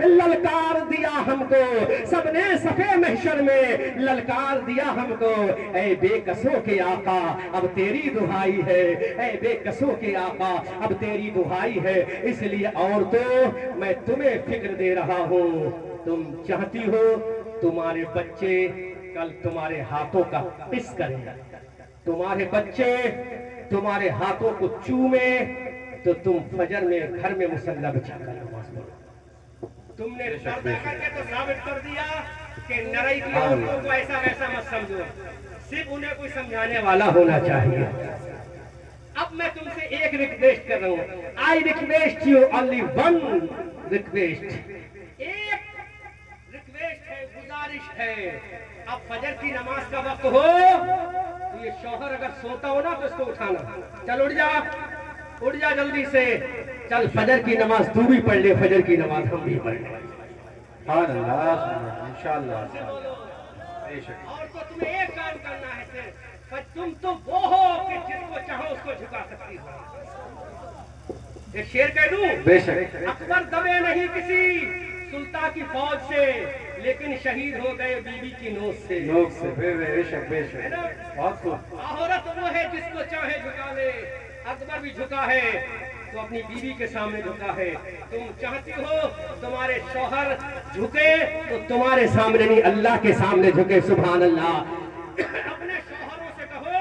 ललकार दिया हमको, सबने सफे महशर में ललकार दिया हमको। ऐ बेकसों के आका अब तेरी दुहाई है, ऐ बेकसों के आका अब तेरी दुहाई है। इसलिए और तो मैं तुम्हें फिक्र दे रहा हूँ, तुम चाहती हो तुम्हारे बच्चे कल तुम्हारे हाथों का किस करें, तुम्हारे बच्चे तुम्हारे हाथों को चूमे तो तुम फजर में घर में मुसल्ला बिछा कर नमाज पढ़ो। तुमने पर्दा करके तो साबित कर दिया कि नरई की औरतों को ऐसा वैसा मत समझो, सिर्फ उन्हें कोई समझाने वाला होना चाहिए। अब मैं तुमसे एक रिक्वेस्ट कर रहा हूँ, I request you only one request, एक रिक्वेस्ट है, गुजारिश है। अब फजर की नमाज का वक्त हो तो ये शौहर अगर सोता हो ना तो इसको उठाना, चल उठ जा जल्दी से, चल फजर की नमाज तू भी पढ़ ले, फजर की नमाज हम भी पढ़ ले। इंशाअल्लाह। और तो तुम्हें एक काम करना है सिर्फ, तुम तो वो हो कि जिसको चाहो उसको झुका सकती हो। एक शेर कह दूं, बेशक। अकबर दबे नहीं किसी सुल्तान की फौज से, लेकिन शहीद हो गए बीबी की नोक से। बेशक बेशक, बहुत खूब। औरत वो है जिसको चाहे झुका ले, अकबर भी झुका है तो अपनी बीवी के सामने झुका है। तुम चाहती हो तुम्हारे शौहर झुके तो तुम्हारे सामने नहीं, अल्लाह के सामने झुके। सुभान अल्लाह। अपने शौहरों से कहो,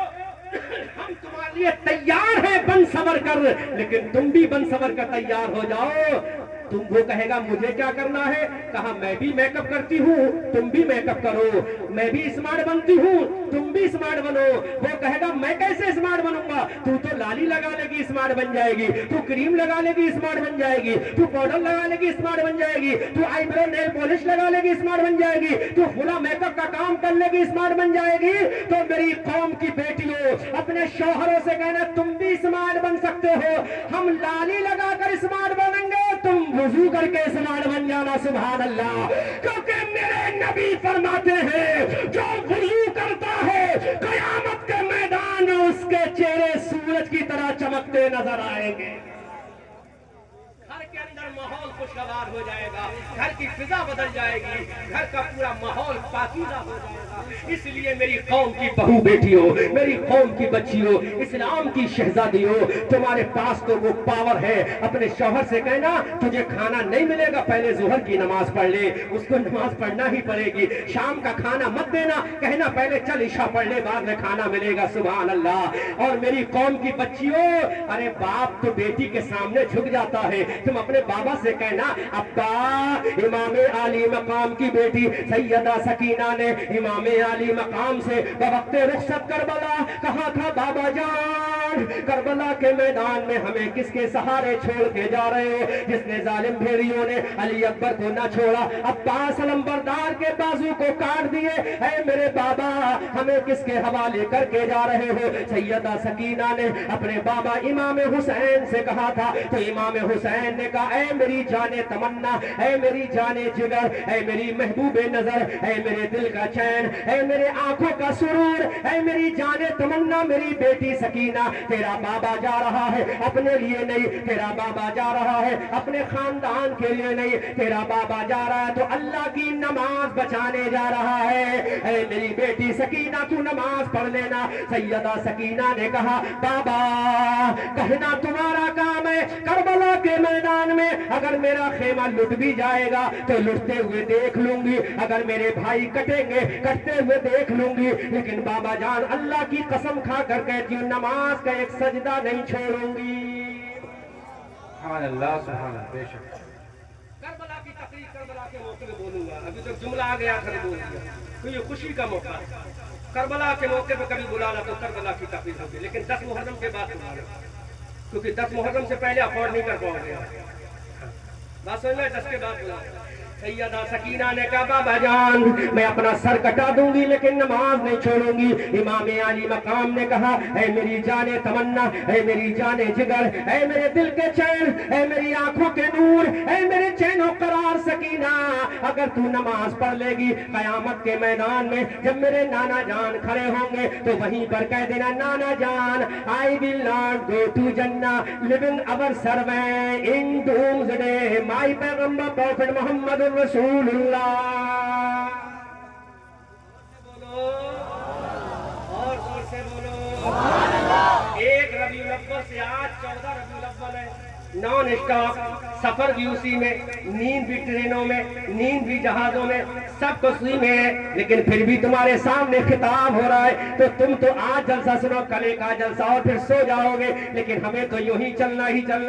हम तुम्हारे लिए तैयार हैं बन सबर कर, लेकिन तुम भी बन सबर कर तैयार हो जाओ। तुम वो कहेगा मुझे क्या करना है, कहा मैं भी मेकअप करती हूँ तुम भी मेकअप करो, मैं भी स्मार्ट बनती हूँ तुम भी स्मार्ट बनो। वो कहेगा मैं कैसे स्मार्ट बनूंगा, तू तो लाली लगा लेगी स्मार्ट बन जाएगी, तू क्रीम लगा लेगी स्मार्ट बन जाएगी, तू पाउडर लगा लेगी स्मार्ट बन जाएगी, तू आईब्रो नेल पॉलिश लगा लेगी स्मार्ट बन जाएगी, तू फुला मेकअप का काम कर लेगी स्मार्ट बन जाएगी। तो मेरी कौम की बेटियों, अपने शौहरों से कहना तुम भी स्मार्ट बन सकते हो, हम लाली लगाकर स्मार्ट बनेंगे, तुम वुजू करके स्मार्ट बन जाना। सुभान अल्लाह। क्योंकि मेरे नबी फरमाते हैं जो वुजू करता है कयामत के मैदान में उसके चेहरे सूरज की तरह चमकते नजर आएंगे। घर के अंदर माहौल खुशगवार हो जाएगा, घर की फिजा बदल जाएगी, घर का पूरा माहौल पाकीज़ा हो जाएगा। इसलिए मेरी कौम की बहू बेटियों, मेरी कौम की बच्चियों, इस्लाम की शहजादियों, तुम्हारे पास तो वो पावर है। अपने शौहर से कहना तुझे खाना नहीं मिलेगा, पहले जोहर की नमाज पढ़ ले, उसको नमाज पढ़ना ही पड़ेगी। शाम का खाना मत देना, कहना पहले चल इशा पढ़ ले बाद में खाना मिलेगा। सुभान अल्लाह। और मेरी कौम की बच्चियों, अरे बाप तो बेटी के सामने झुक जाता है, तुम अपने बाबा से कहना अब्बा, इमाम आली मकाम की बेटी सैयदा सकीना ने इमाम आली मकाम से बवक्ते रुखसत करबला कहा था बाबा जान जान, करबला के मैदान में हमें किसके सहारे छोड़ के जा रहे हो? जिसने जालिम भेड़ियों ने अली अकबर को न छोड़ा, अब्बास अलंबरदार के बाजू को काट दिए, ऐ मेरे बाबा हमें किसके हवाले करके जा रहे हो? सैयदा सकीना ने अपने बाबा इमाम हुसैन से कहा था, तो इमाम हुसैन ने कहा, ऐ मेरी जाने तमन्ना, ऐ मेरी जाने जिगर, ऐ मेरी महबूबे नजर, ऐ मेरे दिल का चैन, ऐ मेरे आंखों का सुरूर, ऐ मेरी जाने तमन्ना, मेरी बेटी सकीना, तेरा बाबा जा रहा है अपने लिए नहीं, तेरा बाबा जा रहा है अपने खानदान के लिए नहीं, तेरा बाबा जा रहा है तो अल्लाह की नमाज बचाने जा रहा है। ऐ मेरी बेटी सकीना तू नमाज पढ़ लेना। सैयदा सकीना ने कहा, बाबा कहना तुम्हारा काम है, करबला के मैदान में अगर मेरा खेमा लुट भी जाएगा तो लुटते हुए देख लूंगी, अगर मेरे भाई कटेंगे कटते हुए देख लूंगी, लेकिन बाबा जान अल्लाह की कसम खा कर कहती हूँ नमाज का एक सजदा नहीं छोड़ूंगी। सुभान अल्लाह, सुभान अल्लाह, बेशक। करबला की तकरीर करबला के मौके पे बोलूंगा, अभी तो जुमला आ गया था बोल दिया, तो ये खुशी का मौका है। करबला के मौके पे कभी बुलाना तो करबला की तकरीर होगी, लेकिन 10 मुहर्रम के बाद बुलाना, क्योंकि 10 मुहर्रम से पहले अफोर्ड नहीं कर पाओगे। बात सुन ले, 10 के बाद बुलाना। सैयदा सकीना ने कहा, बाबा जान मैं अपना सर कटा दूंगी लेकिन नमाज नहीं छोड़ूंगी। इमाम आली मकाम ने कहा, ऐ मेरी जाने तमन्ना, ऐ मेरी जाने जिगर, ऐ मेरे दिल के चैन, ऐ मेरी आंखों के नूर, ऐ मेरे चैनो करार सकीना, अगर तू नमाज पढ़ लेगी कयामत के मैदान में जब मेरे नाना जान खड़े होंगे तो वहीं पर कह देना, नाना जान I will not go to जन्ना living our servant in doomsday my पैगंबर प्रॉफिट मोहम्मद रसूलुल्लाह। बोलो और जोर से बोलो। एक रबीउल अव्वल से आज 14 रबीउल अव्वल है, नॉन स्टॉप सफर भी उसी में, नींद भी ट्रेनों में, नींद भी जहाजों में, सब कुछ उसी में है, लेकिन फिर भी तुम्हारे सामने खिताब हो रहा है तो तुम तो आज जलसा सुनो, कल एक जलसा और फिर सो जाओगे, लेकिन हमें तो यूं ही चलना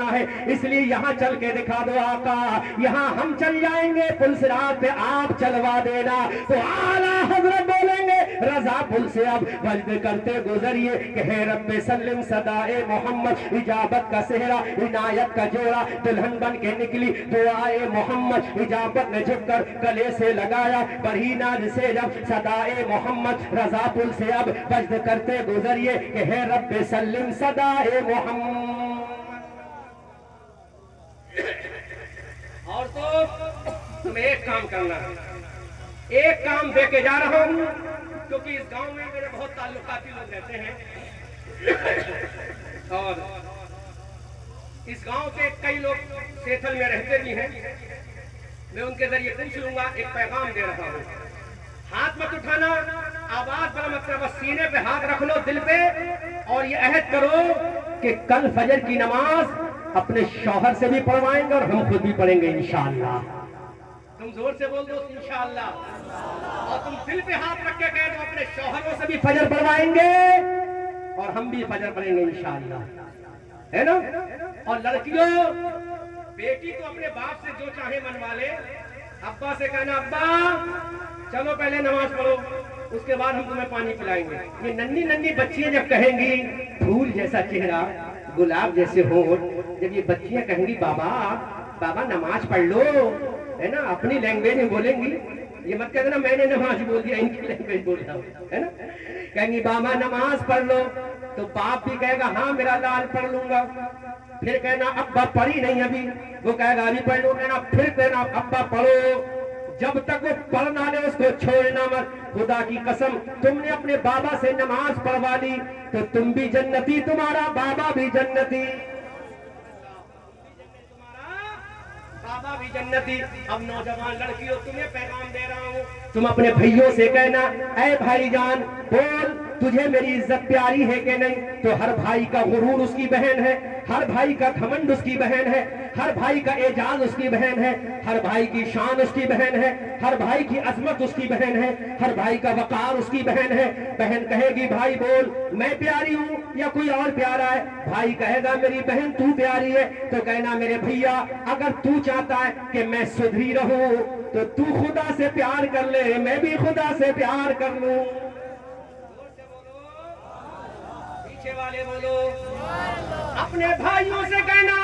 है। इसलिए यहाँ चल के दिखा दो आका, यहाँ हम चल जाएंगे, पुल सिरात पे आप चलवा देना। तो आला हजरत बोलेंगे, रजा पुल से अब वज्द करते गुजरिए कि है रब्बे सल्लिम सदाए मोहम्मद, इजाबत का सेहरा इनायत का जोड़ा दुल्हन बन के निकली दुआए मोहम्मद, इजाबत ने झुककर गले से लगाया बढ़ी नाज से जब सदाए मोहम्मद, रजा पुल से अब वज्द करते गुजरिए कि है रब्बे सल्लिम सदाए मोहम्मद। और तो तुम्हें एक काम करना है, एक काम दे के जा रहा हूं, क्योंकि इस गांव में मेरे बहुत ताल्लुकाती लोग रहते हैं और इस गांव के कई लोग सेथल में रहते भी हैं। मैं उनके जरिए पूछ लूंगा, एक पैगाम दे रहा हूं, हाथ मत उठाना, आवाज बड़ा मत करो, बस सीने पे हाथ रख लो दिल पे और ये अहद करो कि कल फजर की नमाज अपने शौहर से भी पढ़वाएंगे और हम खुद भी पढ़ेंगे इंशाअल्लाह। तुम जोर से बोल दो इंशाअल्लाह, और तुम दिल पे हाथ रख के कह दो अपने शौहरों से भी फजर पढ़वाएंगे और हम भी फजर पढ़ेंगे इंशाअल्लाह, है ना। और लड़कियों, बेटी तो अपने बाप से जो चाहे मनवा ले, अब्बा से कहना अब्बा चलो पहले नमाज पढ़ो, उसके बाद हम तुम्हें पानी पिलाएंगे। ये नन्ही नन्ही बच्चियां जब कहेंगी फूल जैसा चेहरा गुलाब जैसे होठ, जब ये बच्चियां कहेंगी बाबा बाबा नमाज पढ़ लो, है ना, अपनी लैंग्वेज में बोलेंगी, ये मत कहना मैंने नमाज बोल दिया, इनकी लैंग्वेज बोल रहा हूं, है ना। कहेंगी बाबा नमाज पढ़ लो, तो बाप भी कहेगा हाँ मेरा लाल पढ़ लूंगा, फिर कहना अब्बा पढ़ी नहीं अभी, वो कहेगा अभी पढ़ लो, कहना फिर कहना अब्बा पढ़ो, जब तक वो पढ़ ना ले उसको छोड़ना मत। खुदा की कसम तुमने अपने बाबा से नमाज पढ़वा ली तो तुम भी जन्नती, तुम्हारा बाबा भी जन्नती, बाबा भी जन्नती। अब नौजवान लड़कियों तुम्हें पैगाम दे रहा हूँ, तुम अपने भाइयों से कहना, ऐ भाईजान बोल तुझे मेरी इज्जत प्यारी है कि नहीं। तो हर भाई का गुरूर उसकी बहन है, हर भाई का घमंड उसकी बहन है, हर भाई का एजाज उसकी बहन है, हर भाई की शान उसकी बहन है, हर भाई की अजमत उसकी बहन है, हर भाई का वकार उसकी बहन है। बहन कहेगी भाई बोल मैं प्यारी हूँ या कोई और प्यारा है, भाई कहेगा मेरी बहन तू प्यारी है, तो कहना मेरे भैया अगर तू चाहता है कि मैं सुधरी रहूं तो तू खुदा से प्यार कर ले, मैं भी खुदा से प्यार कर लूं। पीछे वाले बोलो। अपने भाइयों से कहना,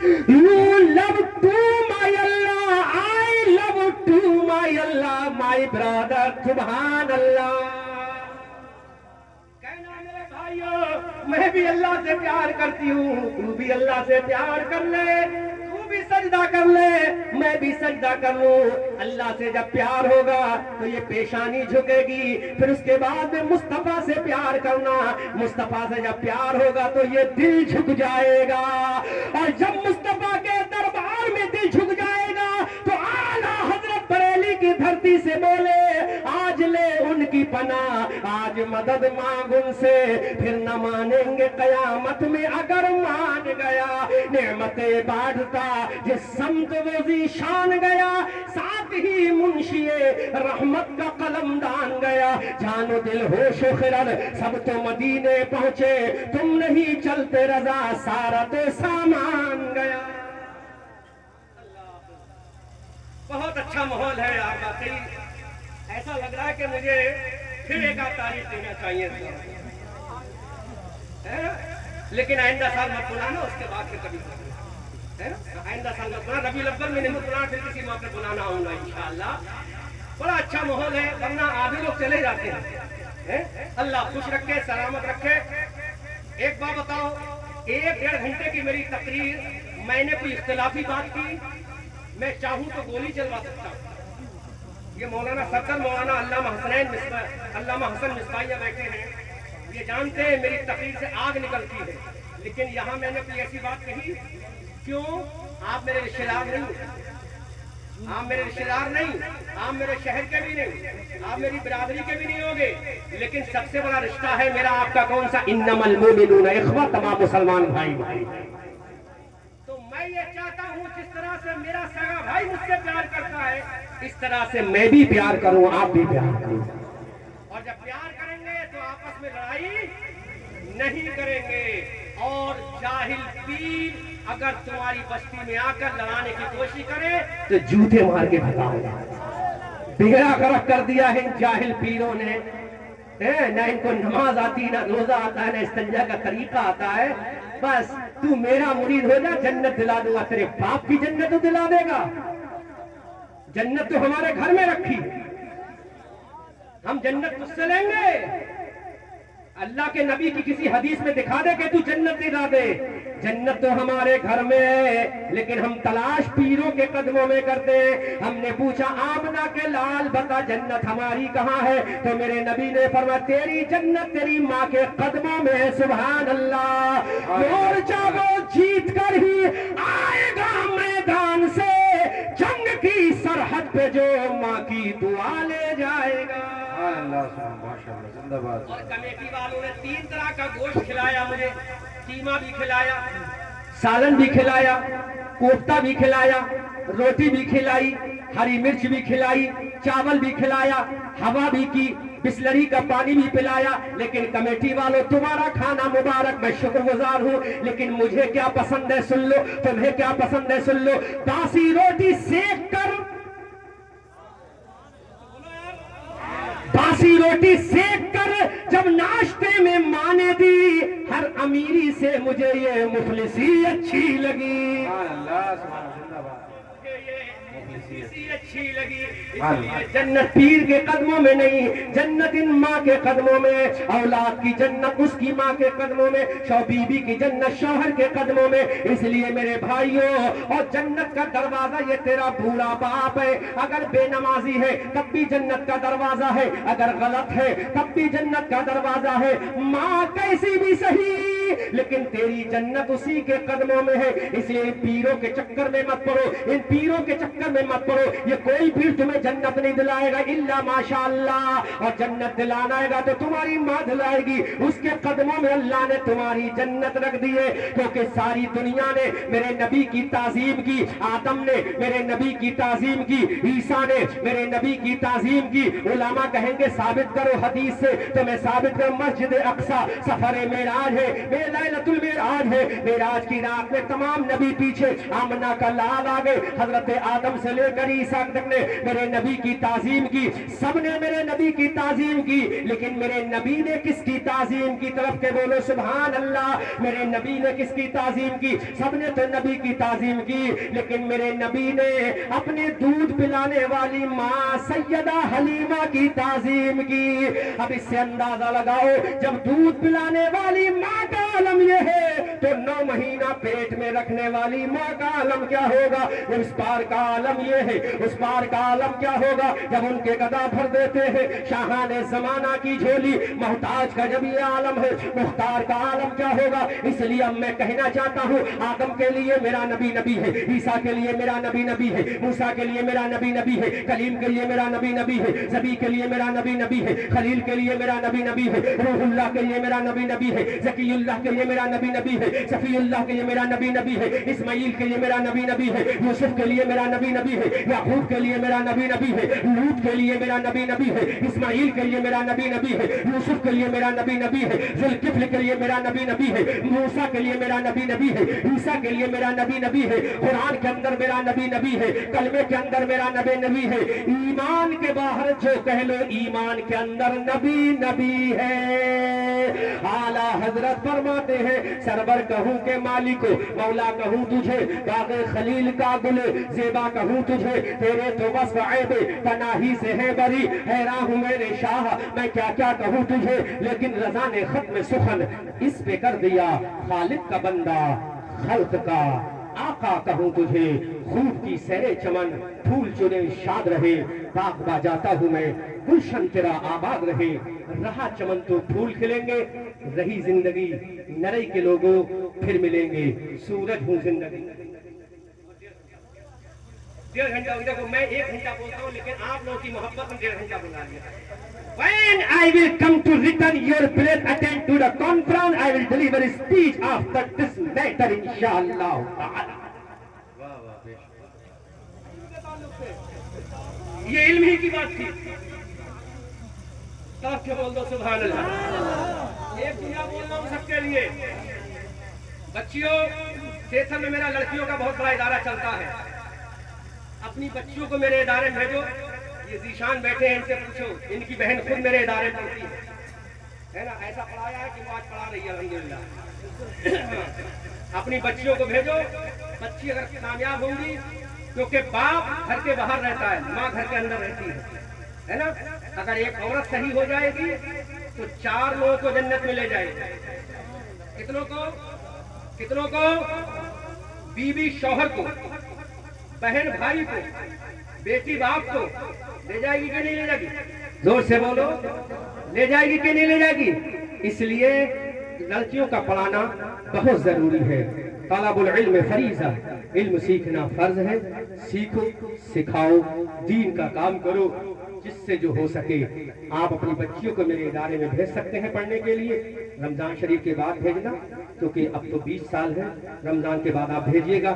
You love to my Allah, I love to my Allah, my brother, Subhan Allah. कहना मेरे भाइयों, मैं भी अल्लाह से प्यार करती हूँ, तू भी अल्लाह से प्यार कर ले, तू भी सजदा कर ले, मैं भी सजदा कर लूं। अल्लाह से जब प्यार होगा तो ये पेशानी झुकेगी, फिर उसके बाद में मुस्तफा से प्यार करना, मुस्तफा से जब प्यार होगा तो ये दिल झुक जाएगा, और जब मुस्तफा के दरबार में दिल झुक जाएगा तो आला हजरत बरेली की धरती से बोले, आज ले उनकी पनाह, आज मदद मांग उनसे, फिर न मानेंगे कयामत में अगर मान गया। नेमतें बांटता जिस समत वो ज़ीशान गया, साथ ही मुंशिए रहमत का कलम दान गया। जानो दिल होशो खिरद सब तो मदीने पहुंचे, तुम नहीं चलते रजा सारा तो सामान गया। बहुत अच्छा माहौल है यार, वाकई ऐसा लग रहा है कि मुझे फिर एक आध तारीफ देना चाहिए है? लेकिन आइंदा साल मत बुलाना, उसके बाद फिर कभी है? आइंदा साल मत बुलाना, रबी अव्वल में नहीं बुलाना, फिर किसी मौके बुलाना होगा इंशाअल्लाह। बड़ा अच्छा माहौल है, वरना आधे लोग चले जाते हैं। अल्लाह खुश रखे, सलामत रखे। एक बात बताओ, 1-1.5 घंटे की मेरी तकरीर, मैंने कोई इख्तिलाफी बात की? मैं चाहूं तो गोली चलवा सकता हूं। ये मौलाना सदर मौलाना अल्लामा हसन मिसबाहिया बैठे हैं, ये जानते हैं मेरी तकरीर से आग निकलती है, लेकिन यहाँ मैंने कोई ऐसी बात कही? क्यों? आप मेरे रिश्तेदार नहीं, आप मेरे रिश्तेदार नहीं, आप मेरे शहर के भी नहीं, आप मेरी बिरादरी के भी नहीं होंगे, लेकिन सबसे बड़ा रिश्ता है मेरा आपका कौन सा? इन्नमल मोमिनूना इख्वा, तमाम मुसलमान भाई भाई। तो मैं ये चाहता हूँ जिस तरह से मेरा सगा भाई मुझसे प्यार करता है, इस तरह से मैं भी प्यार करूँ, आप भी प्यार करूँ, और जब प्यार करेंगे तो आपस में लड़ाई नहीं करेंगे। और जाहिल पीर अगर तुम्हारी बस्ती में आकर लड़ाने की कोशिश करे तो जूते मार के भगाओगे। बिगड़ा करक कर दिया है इन जाहिल पीरों ने, ना इनको नमाज आती, ना रोजा आता है, ना इस्तिंजा का तरीका आता है। बस तू मेरा मुरीद हो जा, जन्नत दिला दूंगा, तेरे बाप की जन्नत तो दिला देगा। जन्नत तो हमारे घर में रखी, हम जन्नत तुझसे लेंगे। अल्लाह के नबी की किसी हदीस में दिखा दे कि तू जन्नत दिला दे। जन्नत तो हमारे घर में है, लेकिन हम तलाश पीरों के कदमों में करते हैं। हमने पूछा आमना के लाल बता जन्नत हमारी कहाँ है, तो मेरे नबी ने फरमाया तेरी जन्नत तेरी माँ के कदमों में है। सुभान अल्लाह। मोर्चा वो जीत कर ही आएगा मैदान से, जंग की सरहद पे जो माँ की दुआ ले जाएगा। और कमेटी वालों ने 3 तरह का गोश्त खिलाया मुझे, कीमा भी खिलाया, सालन भी खिलाया, कोफ्ता भी खिलाया, रोटी भी खिलाई, हरी मिर्च भी खिलाई, चावल भी खिलाया, हवा भी की, बिस्लरी का पानी भी पिलाया। लेकिन कमेटी वालों तुम्हारा खाना मुबारक, मैं शुक्रगुजार हूँ, लेकिन मुझे क्या पसंद है सुन लो, तुम्हें क्या पसंद है सुन लो। बासी रोटी सेक कर, बासी रोटी सेक कर जब नाश्ते में माने दी, हर अमीरी से मुझे ये मुफलिसी अच्छी लगी। अच्छी लगी, इसलिए जन्नत पीर के कदमों में नहीं, जन्नत इन माँ के कदमों में, औलाद की जन्नत उसकी माँ के कदमों में, बीबी की जन्नत शौहर के कदमों में। इसलिए मेरे भाइयों, और जन्नत का दरवाजा ये तेरा बूढ़ा बाप है, अगर बेनमाजी है तब भी जन्नत का दरवाजा है, अगर गलत है तब भी जन्नत का दरवाजा है। माँ कैसी भी सही, लेकिन तेरी जन्नत उसी के कदमों में है। इसलिए इन पीरों के चक्कर में मत पड़ो, इन पीरों के चक्कर में मत पड़ो। ये कोई पीर तुम्हें जन्नत नहीं दिलाएगा इल्ला माशाअल्लाह, और जन्नत दिलाना आएगा तो तुम्हारी माँ दिलाएगी, उसके कदमों में अल्लाह ने तुम्हारी जन्नत रख दी है। क्योंकि सारी दुनिया ने मेरे नबी की ताजीम की, आदम ने मेरे नबी की ताजीम की, ईसा ने मेरे नबी की ताजीम की। उलामा कहेंगे साबित करो हदीस से, तो मैं साबित करूं मस्जिद अक्सा सफर मेराज है। लैलतुल मेराज है। मेराज की रात में तमाम नबी पीछे, आमना का लाल आगे, हजरत आदम से लेकर ईसा तक ने मेरे नबी की ताजीम की, सबने मेरे नबी की ताजीम की, लेकिन मेरे नबी ने किसकी ताजीम की? तरफ के बोलो सुभान अल्लाह। मेरे नबी ने किसकी ताजीम की? सबने तो नबी की ताजीम की, लेकिन मेरे नबी ने अपने दूध पिलाने वाली माँ सैयदा हलीमा की ताजीम की। अब इससे अंदाजा लगाओ, जब दूध पिलाने वाली माँ का आलम ये है, तो 9 महीना पेट में रखने वाली माँ का आलम क्या होगा? जब इस पार का आलम ये है, उस पार का आलम क्या होगा? जब उनके गदा भर देते हैं शाहाने जमाना की झोली, मोहताज का जब ये आलम है, मुख्तार का आलम क्या होगा? इसलिए अब मैं कहना चाहता हूँ, आदम के लिए मेरा नबी नबी है, ईसा के लिए मेरा नबी नबी है, मूसा के लिए मेरा नबी नबी है, कलीम के लिए मेरा नबी नबी है, ज़बी के लिए मेरा नबी नबी है, खलील के लिए मेरा नबी नबी है, रूहुल्लाह के लिए मेरा नबी नबी है, ज़कीयुल्लाह के लिए मेरा नबी नबी है, सफीउल्लाह के लिए मेरा नबी नबी है, इस्माइल के लिए मेरा नबी नबी है, यूसुफ के लिए मेरा नबी नबी है, याकूब के लिए मेरा नबी नबी है, लूत के लिए मेरा नबी नबी है, इस्माइल के लिए मेरा नबी नबी है, यूसुफ के लिए मेरा नबी नबी है, जुल्किफ्ल के लिए मेरा नबी नबी है, मूसा के लिए मेरा नबी नबी है, ईसा के लिए मेरा नबी नबी है, कुरान के अंदर मेरा नबी नबी है, कलमे के अंदर मेरा नबी नबी है। ईमान के बाहर जो कह लो, ईमान के अंदर नबी नबी है। आला हजरत फरमाते हैं, सरवर कहूँ के मालिको, मौला कहूँ तुझे, बाग़े खलील का गुले ज़ेबा कहूँ तुझे, तेरे तो बस ऐबे पनाही से है बरी, हैरान हूँ मेरे शाह मैं क्या क्या कहूँ तुझे, लेकिन रज़ा ने खत्म सुखन इस पे कर दिया, खालिक का बंदा खल्क का आका कहूँ तुझे, खूब की सैरे चमन फूल चुने शाद रहे, बाग बाजाता हूँ मैं गुलशन तेरा आबाद रहे, रहा चमन तो फूल खिलेंगे, रही जिंदगी नरई के लोगों फिर मिलेंगे, सूरज हूँ जिंदगी। 1.5 घंटा हो गया, मैं 1 घंटा बोलता हूँ, लेकिन आप लोगों की मोहब्बत में 1.5 घंटा बोला दिया। When I will come to return your place, attend to the conference, I will deliver a speech after this matter, inshallah. ये इल्म ही की बात थी। सब के बोल दो सुभान अल्लाह। एक दुनिया बोल रहा हूँ सबके लिए। बच्चियों, सेशन में मेरा लड़कियों का बहुत बड़ा इदारा चलता है। अपनी बच्चियों को मेरे इदारे में भेजो। ये जीशान बैठे हैं, इनसे पूछो, इनकी बहन खुद मेरे इदारे में पढ़ती है ना? ऐसा पढ़ाया है कि वो आज पढ़ा रही है अल्हम्दुलिल्लाह। अपनी बच्चियों को भेजो। बच्ची अगर कामयाब होंगी, क्योंकि बाप घर के बाहर रहता है, माँ घर के अंदर रहती है ना? अगर एक औरत सही हो जाएगी तो 4 लोगों को जन्नत में ले जाएगी। कितनों को? बीवी शौहर को, बहन भाई को, बेटी बाप को ले जाएगी कि नहीं ले जाएगी? जोर से बोलो, ले जाएगी कि नहीं ले जाएगी? इसलिए लड़कियों का पढ़ाना बहुत जरूरी है। तलबुल इल्म फरीज़ा, इल्म सीखना फर्ज है। सीखो, सिखाओ, दीन का काम करो, जिससे जो हो सके। आप अपनी बच्चियों को मेरे इदारे में भेज सकते हैं पढ़ने के लिए। रमजान शरीफ के बाद भेजना, क्योंकि अब तो 20 साल है। रमजान के बाद आप भेजिएगा।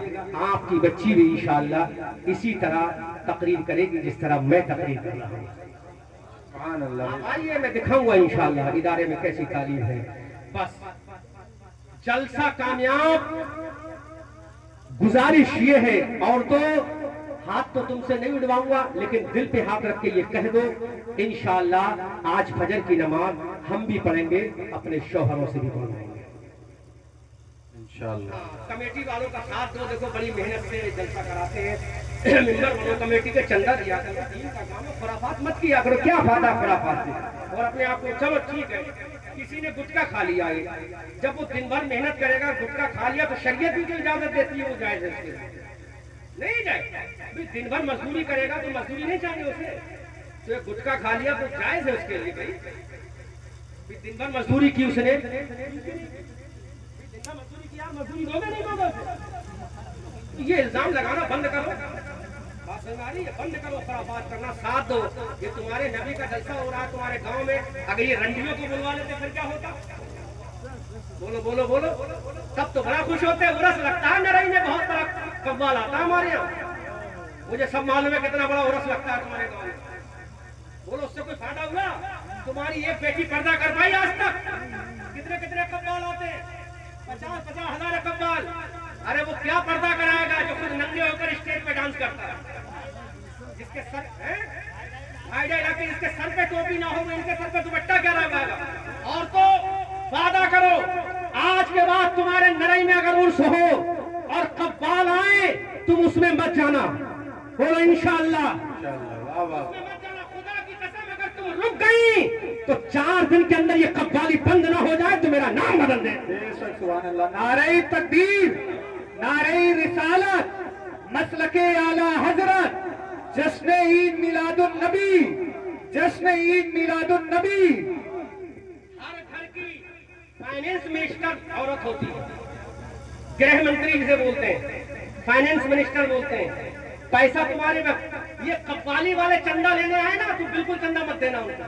आपकी बच्ची भी इंशाअल्लाह इसी तरह तकरीर करेगी जिस तरह मैं तकरीर कर रहा हूँ। सुभान अल्लाह। आइए मैं दिखाऊंगा इंशाअल्लाह इदारे में कैसी तालीम है। बस जलसा कामयाब। गुजारिश ये है, और तो हाथ तो तुमसे नहीं उड़वाऊंगा, लेकिन दिल पे हाथ रख के ये कह दो, इंशाअल्लाह आज फजर की नमाज हम भी पढ़ेंगे, अपने शौहरों से भी पढ़वाएंगे इंशाअल्लाह। कमेटी वालों का साथ दो। देखो बड़ी मेहनत से जलसा कराते हैं। मिंबर वालों कमेटी के चंदा दिया करो। दीन का काम है, खुराफात मत किया करो। क्या फायदा खुराफात से? और अपने आप को चलो ठीक है, किसी ने गुटखा खा लिया है, जब वो दिन भर मेहनत करेगा, गुटखा खा लिया, तो शरीयत भी जो इजाजत देती है वो जायज है उसके लिए? नहीं जाए। दिन भर मजदूरी करेगा तो मजदूरी नहीं चाहिए उसे, तो एक गुटखा खा लिया तो जायज है उसके लिए भाई। दिन भर मजदूरी की उसने, मजदूरी दोगे नहीं दोगे? ये इल्जाम लगाना बंद करो। बात समझ आ रही है? बंद करो खुराफात करना, साथ दो। ये तुम्हारे नबी का जलसा हो रहा है तुम्हारे गांव में, अगर ये रंडियों को बुलवा लेते फिर क्या होता? बोलो बोलो बोलो। तब तो बड़ा खुश होते हैं। उरस लगता है नरई में, बहुत बड़ा कव्वाल आता है हमारे यहाँ। मुझे सब मालूम है कितना बड़ा उरस लगता है तुम्हारे गांव में। बोलो, उससे कोई फायदा हुआ? तुम्हारी एक बेटी पर्दा कर पाई आज तक? कितने कितने कव्वाल आते हैं। 50,000 कव्वाल। अरे वो क्या पर्दा कराएगा जो खुद नंगे होकर स्टेज पे डांस करता है, जिसके सर जिसके सर पे टोपी ना हो, इनके सर पे दुपट्टा क्या लगाएगा? और तो वादा करो आज के बाद तुम्हारे नरई में अगर उर्स हो और कव्वाल आए तुम उसमें मत जाना, बोलो इंशाअल्लाह। मत जाना, खुदा की कसम अगर तुम रुक गई तो 4 दिन के अंदर ये कव्वाली बंद ना हो जाए तो मेरा नाम बदल दे। सुभान अल्लाह। नारे तकबीर, नारे रिसालत, मसलके आला हजरत, जश्न ईद मिलादुन नबी, जश्न ईद मिलादुन नबी। हर घर की फाइनेंस मिनिस्टर औरत होती है, गृह मंत्री जिसे बोलते हैं, फाइनेंस मिनिस्टर बोलते हैं। पैसा तुम्हारे ये कव्वाली वाले चंदा लेने आए ना, तुम बिल्कुल चंदा मत देना उनका।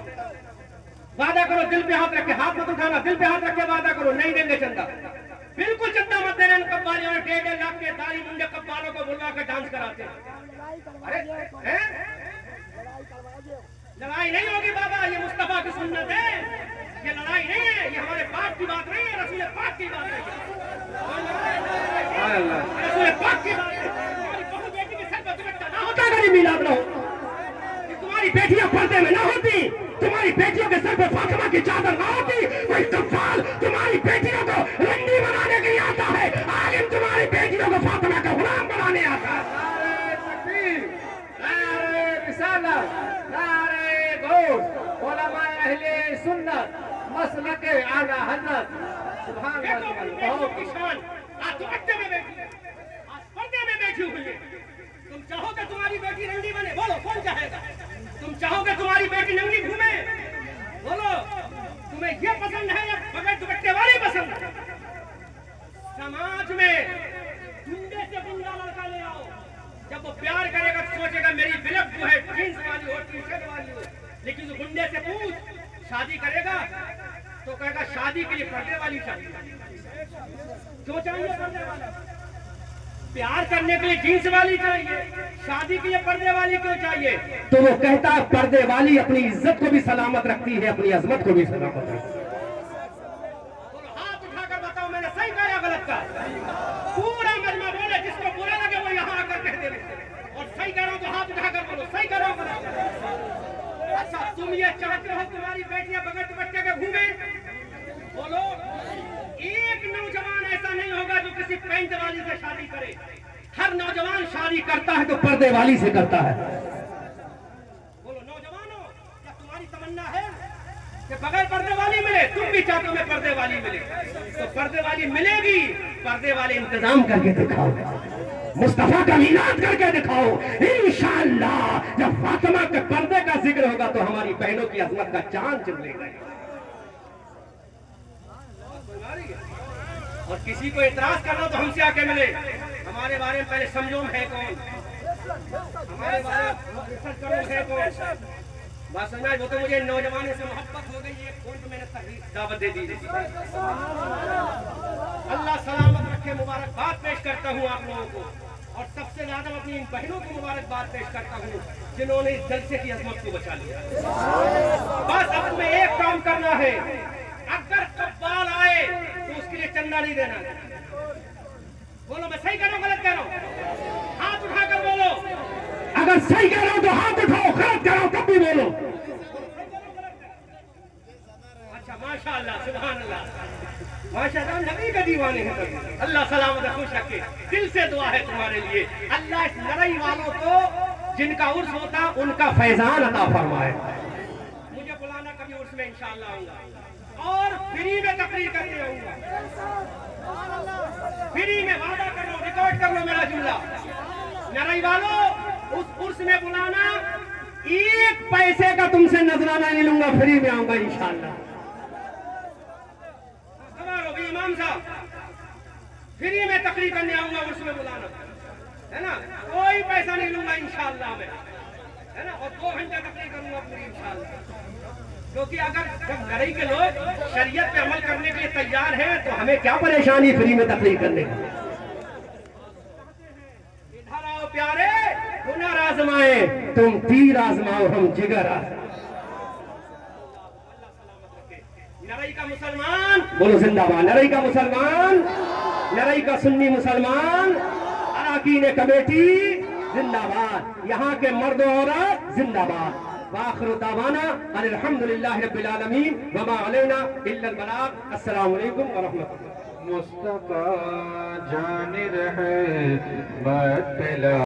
वादा करो, दिल पे हाथ रख के, हाथ मत उठाना, दिल पे हाथ रख के वादा करो नहीं देंगे चंदा, बिल्कुल चंदा मत देना। कव्वालियों ने 1.5 लाख के दाढ़ी मुंडे कव्वालों को बुलवा कर डांस कराते हैं। अरे हैं? लड़ाई नहीं होगी बाबा, ये मुस्तफा की सुन्नत है, ये लड़ाई नहीं है, ये हमारे बाप की बात नहीं है, रसूल पाक की बात है, रसूल पाक की बात है। तुम्हारी बहू बेटी के सर पर दुपट्टा ना होता अगर ये मिलाद ना हो, तुम्हारी बेटियां पर्दे में ना होती, तुम्हारी बेटियों के सर पे फातिमा की चादर ना होती, कोई कव्वाल तुम्हारी बेटियों को रंडी बनाने के लिए आता है, आलिम तुम्हारी बेटियों को फातिमा का गुलाम बनाने आता है। नारे तकबीर, नारे रिसालत, नारे गौस, उलमाए अहले सुन्नत, मसलके आला हजरत। सुभान ये तो अल्लाह। अपनी बेटियों की शान आज दुपट्टे में बैठी है, आज पर्दे में बैठी हुई है। तुम चाहोगे तुम्हारी बेटी रंडी बने? बोलो कौन चाहेगा? तुम चाहोगे तुम्हारी बेटी नंगी घूमे? बोलो तुम्हें ये पसंद है या बगैर दुपट्टे वाली पसंद है? समाज में गुंडे से गुंडा लड़का ले आओ, जब वो प्यार करेगा तो सोचेगा मेरी बिलक जो है जींस वाली हो, टी शर्ट वाली हो, लेकिन वो गुंडे से पूछ शादी करेगा तो कहेगा शादी के लिए पर्दे वाली चाहिए। क्यों चाहिए पर्दे वाली? प्यार करने के लिए जींस वाली चाहिए, शादी के लिए पर्दे वाली क्यों चाहिए? तो वो कहता है पर्दे वाली अपनी इज्जत को भी सलामत रखती है, अपनी अजमत को भी सलामत रखती है। बोलो हाथ उठाकर बताओ मैंने सही कहा या गलत कहा? पूरा मजमा बोले, जिसको बुरा लगे वो यहाँ आकर कह दे, और सही कह रहा हूं तो हाथ उठाकर बोलो सही कह रहा हूं गलत। अच्छा तुम ये चाहते हो तुम्हारी बेटियां बगैर दुपट्टे के घूमे? बोलो एक नौजवान ऐसा नहीं होगा जो किसी पेंट वाली से शादी करे। हर नौजवान शादी करता है तो पर्दे वाली से करता है। बोलो नौजवानों, क्या तुम्हारी तमन्ना है कि बगैर पर्दे वाली मिले? तुम भी चाहते हो मैं पर्दे वाली मिले, तो पर्दे वाली मिलेगी, पर्दे वाले इंतजाम करके दिखाओ, मुस्तफा का मिलाद करके दिखाओ। इंशाअल्लाह जब फातिमा के पर्दे का जिक्र होगा तो हमारी बहनों की अजमत का चांद चलेगा। और किसी को इतराज करना तो हमसे आके मिले, हमारे बारे में पहले समझो है कौन, हमारे बारे में रिसर्च करो है कौन। बात समझ, वो तो मुझे नौजवानों से मोहब्बत हो गई, एक फोन पे मैंने तकरीर दावत दे दी। अल्लाह सलामत रखे, मुबारकबाद पेश करता हूँ आप लोगों को, और सबसे ज्यादा अपनी इन बहनों को मुबारकबाद पेश करता हूँ जिन्होंने इस जलसे की अजमत को बचा लिया। बस अब तुम्हें एक काम करना है, अगर कव्वाल आए तो उसके लिए चंदा नहीं देना। बोलो मैं सही कह रहा हूँ गलत कह रहा हूँ? हाथ उठाकर बोलो। अगर सही कह रहा हूं तो हाथ उठाओ, गलत कह रहा हूं तब भी बोलो। अच्छा माशाअल्लाह, सुभान अल्लाह, माशाअल्लाह, नबी का दीवाने हैं। अल्लाह सलामत खुश रखे, दिल से दुआ है तुम्हारे लिए। अल्लाह इस लड़ाई वालों को जिनका उर्स होता उनका फैजान अता फरमाए। मुझे बुलाना कभी उर्स में इंशाअल्लाह आऊंगा, और फ्री में तकरीर करके आऊंगा, फ्री में वादा कर लो, रिकॉर्ड कर लो मेरा जुमला। लड़ाई वालों उस उर्स में बुलाना, एक पैसे का तुमसे नजराना नहीं लूंगा, फ्री में आऊंगा इंशाअल्लाह। इमाम साहब फ्री में तकरीर करने आऊंगा, उर्स में बुलाना है ना, कोई पैसा नहीं लूंगा इंशाअल्लाह में, है ना, और 2 घंटे तकरीर करूंगा पूरी इंशाअल्लाह। क्योंकि अगर जब लड़ाई के लोग शरीयत पे अमल करने के लिए तैयार हैं तो हमें क्या परेशानी फ्री में तकरीर करने की। इधर आओ प्यारे, हुनर आजमाए, तुम तीर आजमाओ, हम जिगर आजमाओ। نرئی کا مسلمان بولو زندہ باد، نرئی کا مسلمان، نرئی کا سنی مسلمان، اراکین کمیٹی زندہ باد، یہاں کے مرد و عورت زندہ باد۔ وآخر دعوانا ان الحمدللہ رب العالمین وما علینا الا البلاغ۔ السلام علیکم ورحمۃ اللہ۔ مصطفیٰ جان رہے بات پلا